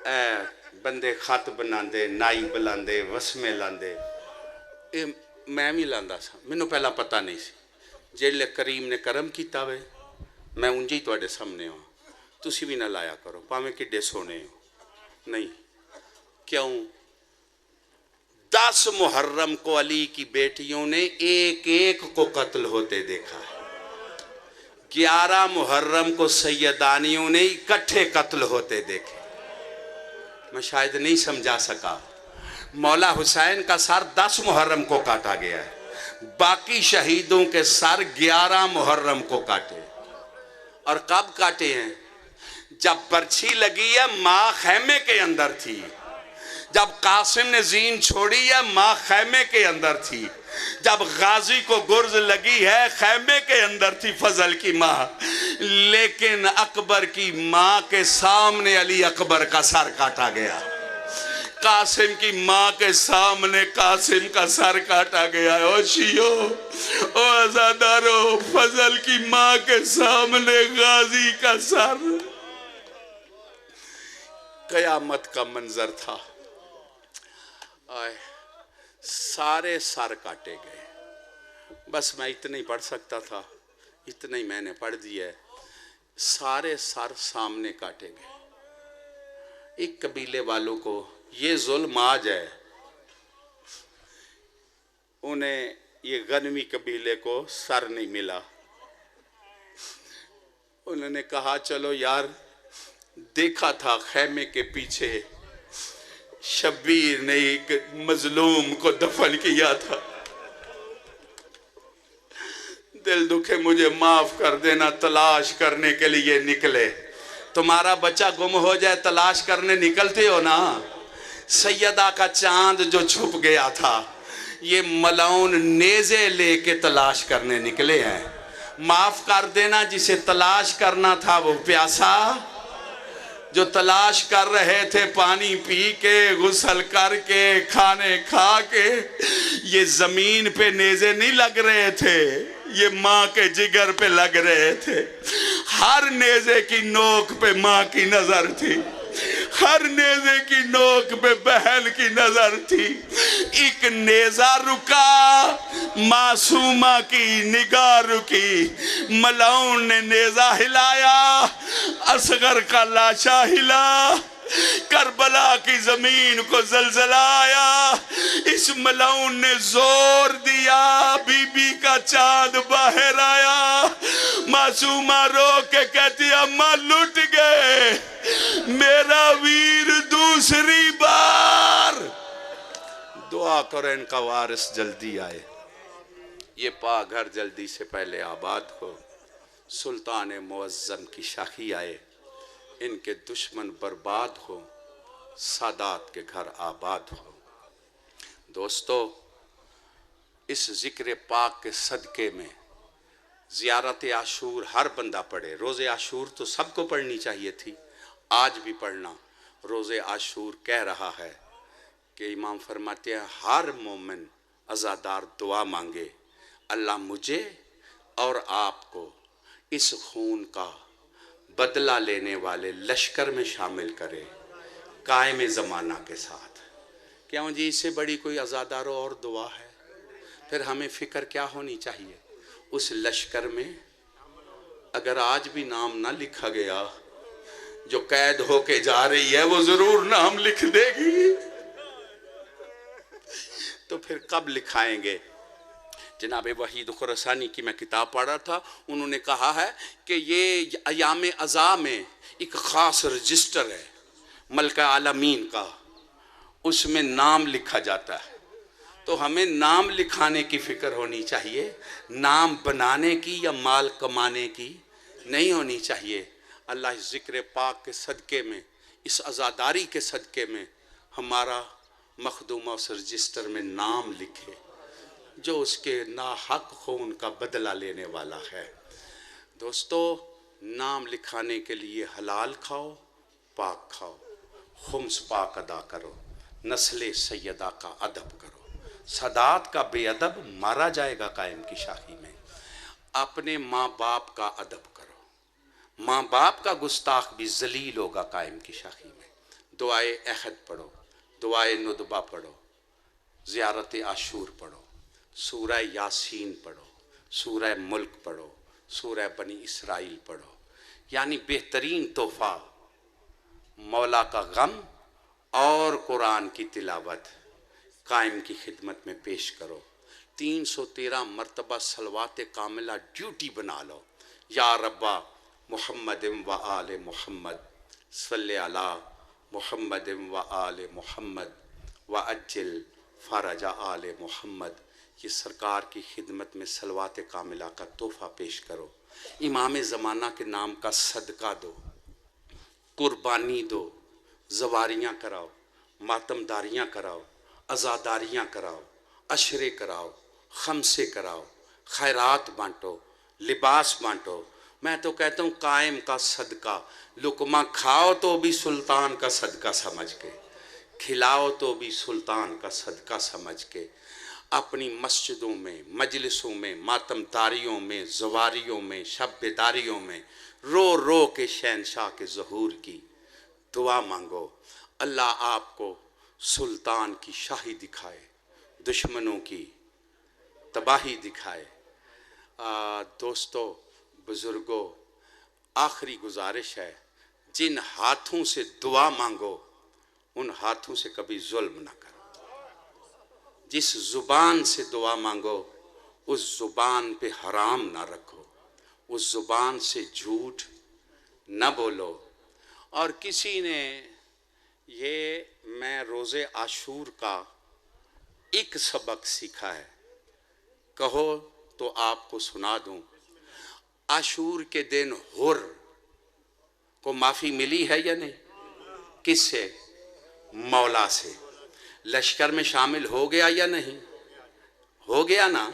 اے بندے خط بناندے، نائی بلاندے، وسمے لاندے، میں بھی لاندا سا، مینوں پہلا پتہ نہیں سی، جیلے کریم نے کرم کیتا وے میں انجی تواڈے سامنے ہوں، تسی بھی نہ لایا کرو، پاویں کڈے سونے ہو۔ نہیں، کیوں؟ 10 محرم کو علی کی بیٹیوں نے ایک ایک کو قتل ہوتے دیکھا ہے، 11 محرم کو سیدانیوں نے اکٹھے قتل ہوتے دیکھے۔ میں شاید نہیں سمجھا سکا، مولا حسین کا سر 10 محرم کو کاٹا گیا ہے، باقی شہیدوں کے سر 11 محرم کو کاٹے۔ اور کب کاٹے ہیں؟ جب برچھی لگی ہے ماں خیمے کے اندر تھی، جب قاسم نے زین چھوڑی ہے ماں خیمے کے اندر تھی، جب غازی کو گرز لگی ہے خیمے کے اندر تھی فضل کی ماں، لیکن اکبر کی ماں کے سامنے علی اکبر کا سر کاٹا گیا، قاسم کی ماں کے سامنے قاسم کا سر کاٹا گیا ہے۔ او شیعو، او عزادارو، فضل کی ماں کے سامنے غازی کا سر، قیامت کا منظر تھا۔ آئے سارے سر کاٹے گئے، بس میں اتنا ہی پڑھ سکتا تھا، اتنا ہی میں نے پڑھ دیا ہے، سارے سر سامنے کاٹے گئے۔ ایک قبیلے والوں کو یہ ظلم آج ہے، انہیں یہ غنوی قبیلے کو سر نہیں ملا، انہوں نے کہا چلو یار، دیکھا تھا خیمے کے پیچھے شبیر نے ایک مظلوم کو دفن کیا تھا، دل دکھے مجھے معاف کر دینا، تلاش کرنے کے لیے نکلے، تمہارا بچہ گم ہو جائے تلاش کرنے نکلتے ہو نا، سیدہ کا چاند جو چھپ گیا تھا، یہ ملعون نیزے لے کے تلاش کرنے نکلے ہیں، معاف کر دینا، جسے تلاش کرنا تھا وہ پیاسا، جو تلاش کر رہے تھے پانی پی کے، غسل کر کے، کھانے کھا کے، یہ زمین پہ نیزے نہیں لگ رہے تھے، یہ ماں کے جگر پہ لگ رہے تھے، ہر نیزے کی نوک پہ ماں کی نظر تھی، ہر نیزے کی نوک پہ بہن کی نظر تھی، ایک نیزہ رکا، معصومہ کی نگاہ رکی، ملعون نے نیزہ ہلایا، اصغر کا لاشا ہلا، کربلا کی زمین کو زلزلہ آیا، اس ملعون نے زور دیا، بی بی کا چاند باہر آیا، معصومہ رو کے کہتی اماں لٹ گئے، میرا ویر دوسری بار، دعا کرو ان کا وارث جلدی آئے، یہ پا گھر جلدی سے پہلے آباد ہو، سلطان معظم کی شاخی آئے، ان کے دشمن برباد ہو، سادات کے گھر آباد ہو۔ دوستو، اس ذکر پاک کے صدقے میں زیارت عاشور ہر بندہ پڑھے، روز عاشور تو سب کو پڑھنی چاہیے تھی، آج بھی پڑھنا، روز عاشور کہہ رہا ہے کہ امام فرماتے ہیں ہر مومن عزادار دعا مانگے، اللہ مجھے اور آپ کو اس خون کا بدلہ لینے والے لشکر میں شامل کرے، قائم زمانہ کے ساتھ۔ کیوں جی، اس سے بڑی کوئی عزادار اور دعا ہے؟ پھر ہمیں فکر کیا ہونی چاہیے؟ اس لشکر میں اگر آج بھی نام نہ لکھا گیا، جو قید ہو کے جا رہی ہے وہ ضرور نام لکھ دے گی، تو پھر کب لکھائیں گے؟ جناب وحید خراسانی کی میں کتاب پڑھ رہا تھا، انہوں نے کہا ہے کہ یہ ایام عزا میں ایک خاص رجسٹر ہے ملکہ عالمین کا، اس میں نام لکھا جاتا ہے۔ تو ہمیں نام لکھانے کی فکر ہونی چاہیے، نام بنانے کی یا مال کمانے کی نہیں ہونی چاہیے۔ اللہ اس ذکر پاک کے صدقے میں، اس عزاداری کے صدقے میں ہمارا مخدومہ اس رجسٹر میں نام لکھے، جو اس کے ناحق خون کا بدلہ لینے والا ہے۔ دوستو، نام لکھانے کے لیے حلال کھاؤ، پاک کھاؤ، خمس پاک ادا کرو، نسل سیدہ کا ادب کرو۔ سادات کا بے ادب مارا جائے گا قائم کی شاخی میں۔ اپنے ماں باپ کا ادب کرو، ماں باپ کا گستاخ بھی ذلیل ہوگا قائم کی شاخی میں۔ دعائے عہد پڑھو، دعائے ندبہ پڑھو، زیارت عاشور پڑھو، سورہ یاسین پڑھو، سورہ ملک پڑھو، سورہ بنی اسرائیل پڑھو۔ یعنی بہترین تحفہ مولا کا غم اور قرآن کی تلاوت قائم کی خدمت میں پیش کرو۔ 313 مرتبہ صلوات کاملہ ڈیوٹی بنا لو۔ یا ربا محمد و آل محمد صلی علی محمد و آل محمد وعجل فرج آل محمد، یہ سرکار کی خدمت میں صلوات کاملہ کا تحفہ پیش کرو۔ امام زمانہ کے نام کا صدقہ دو، قربانی دو، زواریاں کراؤ، ماتمداریاں کراؤ، عزاداریاں کراؤ، عشرے کراؤ، خمسے کراؤ، خیرات بانٹو، لباس بانٹو۔ میں تو کہتا ہوں قائم کا صدقہ، لقمہ کھاؤ تو بھی سلطان کا صدقہ سمجھ کے، کھلاؤ تو بھی سلطان کا صدقہ سمجھ کے۔ اپنی مسجدوں میں، مجلسوں میں، ماتمداریوں میں، زواریوں میں، شب بیداریوں میں رو رو کے شہنشاہ کے ظہور کی دعا مانگو۔ اللہ آپ کو سلطان کی شاہی دکھائے، دشمنوں کی تباہی دکھائے۔ دوستو، بزرگوں، آخری گزارش ہے، جن ہاتھوں سے دعا مانگو ان ہاتھوں سے کبھی ظلم نہ کرو۔ جس زبان سے دعا مانگو اس زبان پہ حرام نہ رکھو، اس زبان سے جھوٹ نہ بولو۔ اور کسی نے یہ میں روزے عاشور کا ایک سبق سیکھا ہے، کہو تو آپ کو سنا دوں۔ عاشور کے دن حر کو معافی ملی ہے یا نہیں؟ کس سے؟ مولا سے۔ لشکر میں شامل ہو گیا یا نہیں؟ ہو گیا نا۔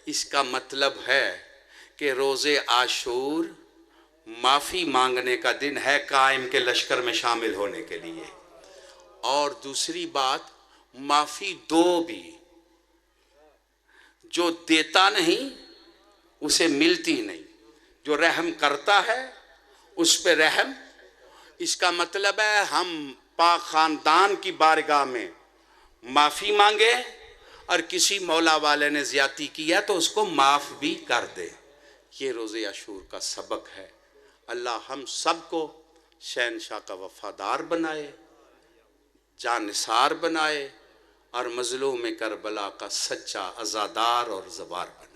اس کا مطلب ہے کہ روزے عاشور معافی مانگنے کا دن ہے قائم کے لشکر میں شامل ہونے کے لیے۔ اور دوسری بات، معافی دو بھی، جو دیتا نہیں اسے ملتی نہیں، جو رحم کرتا ہے اس پہ رحم۔ اس کا مطلب ہے ہم پاک خاندان کی بارگاہ میں معافی مانگے اور کسی مولا والے نے زیادتی کی ہے تو اس کو معاف بھی کر دے۔ یہ روزے عاشور کا سبق ہے۔ اللہ ہم سب کو شہنشاہ کا وفادار بنائے، جانثار بنائے، اور مظلوم کربلا کا سچا عزادار اور زوار بنائے۔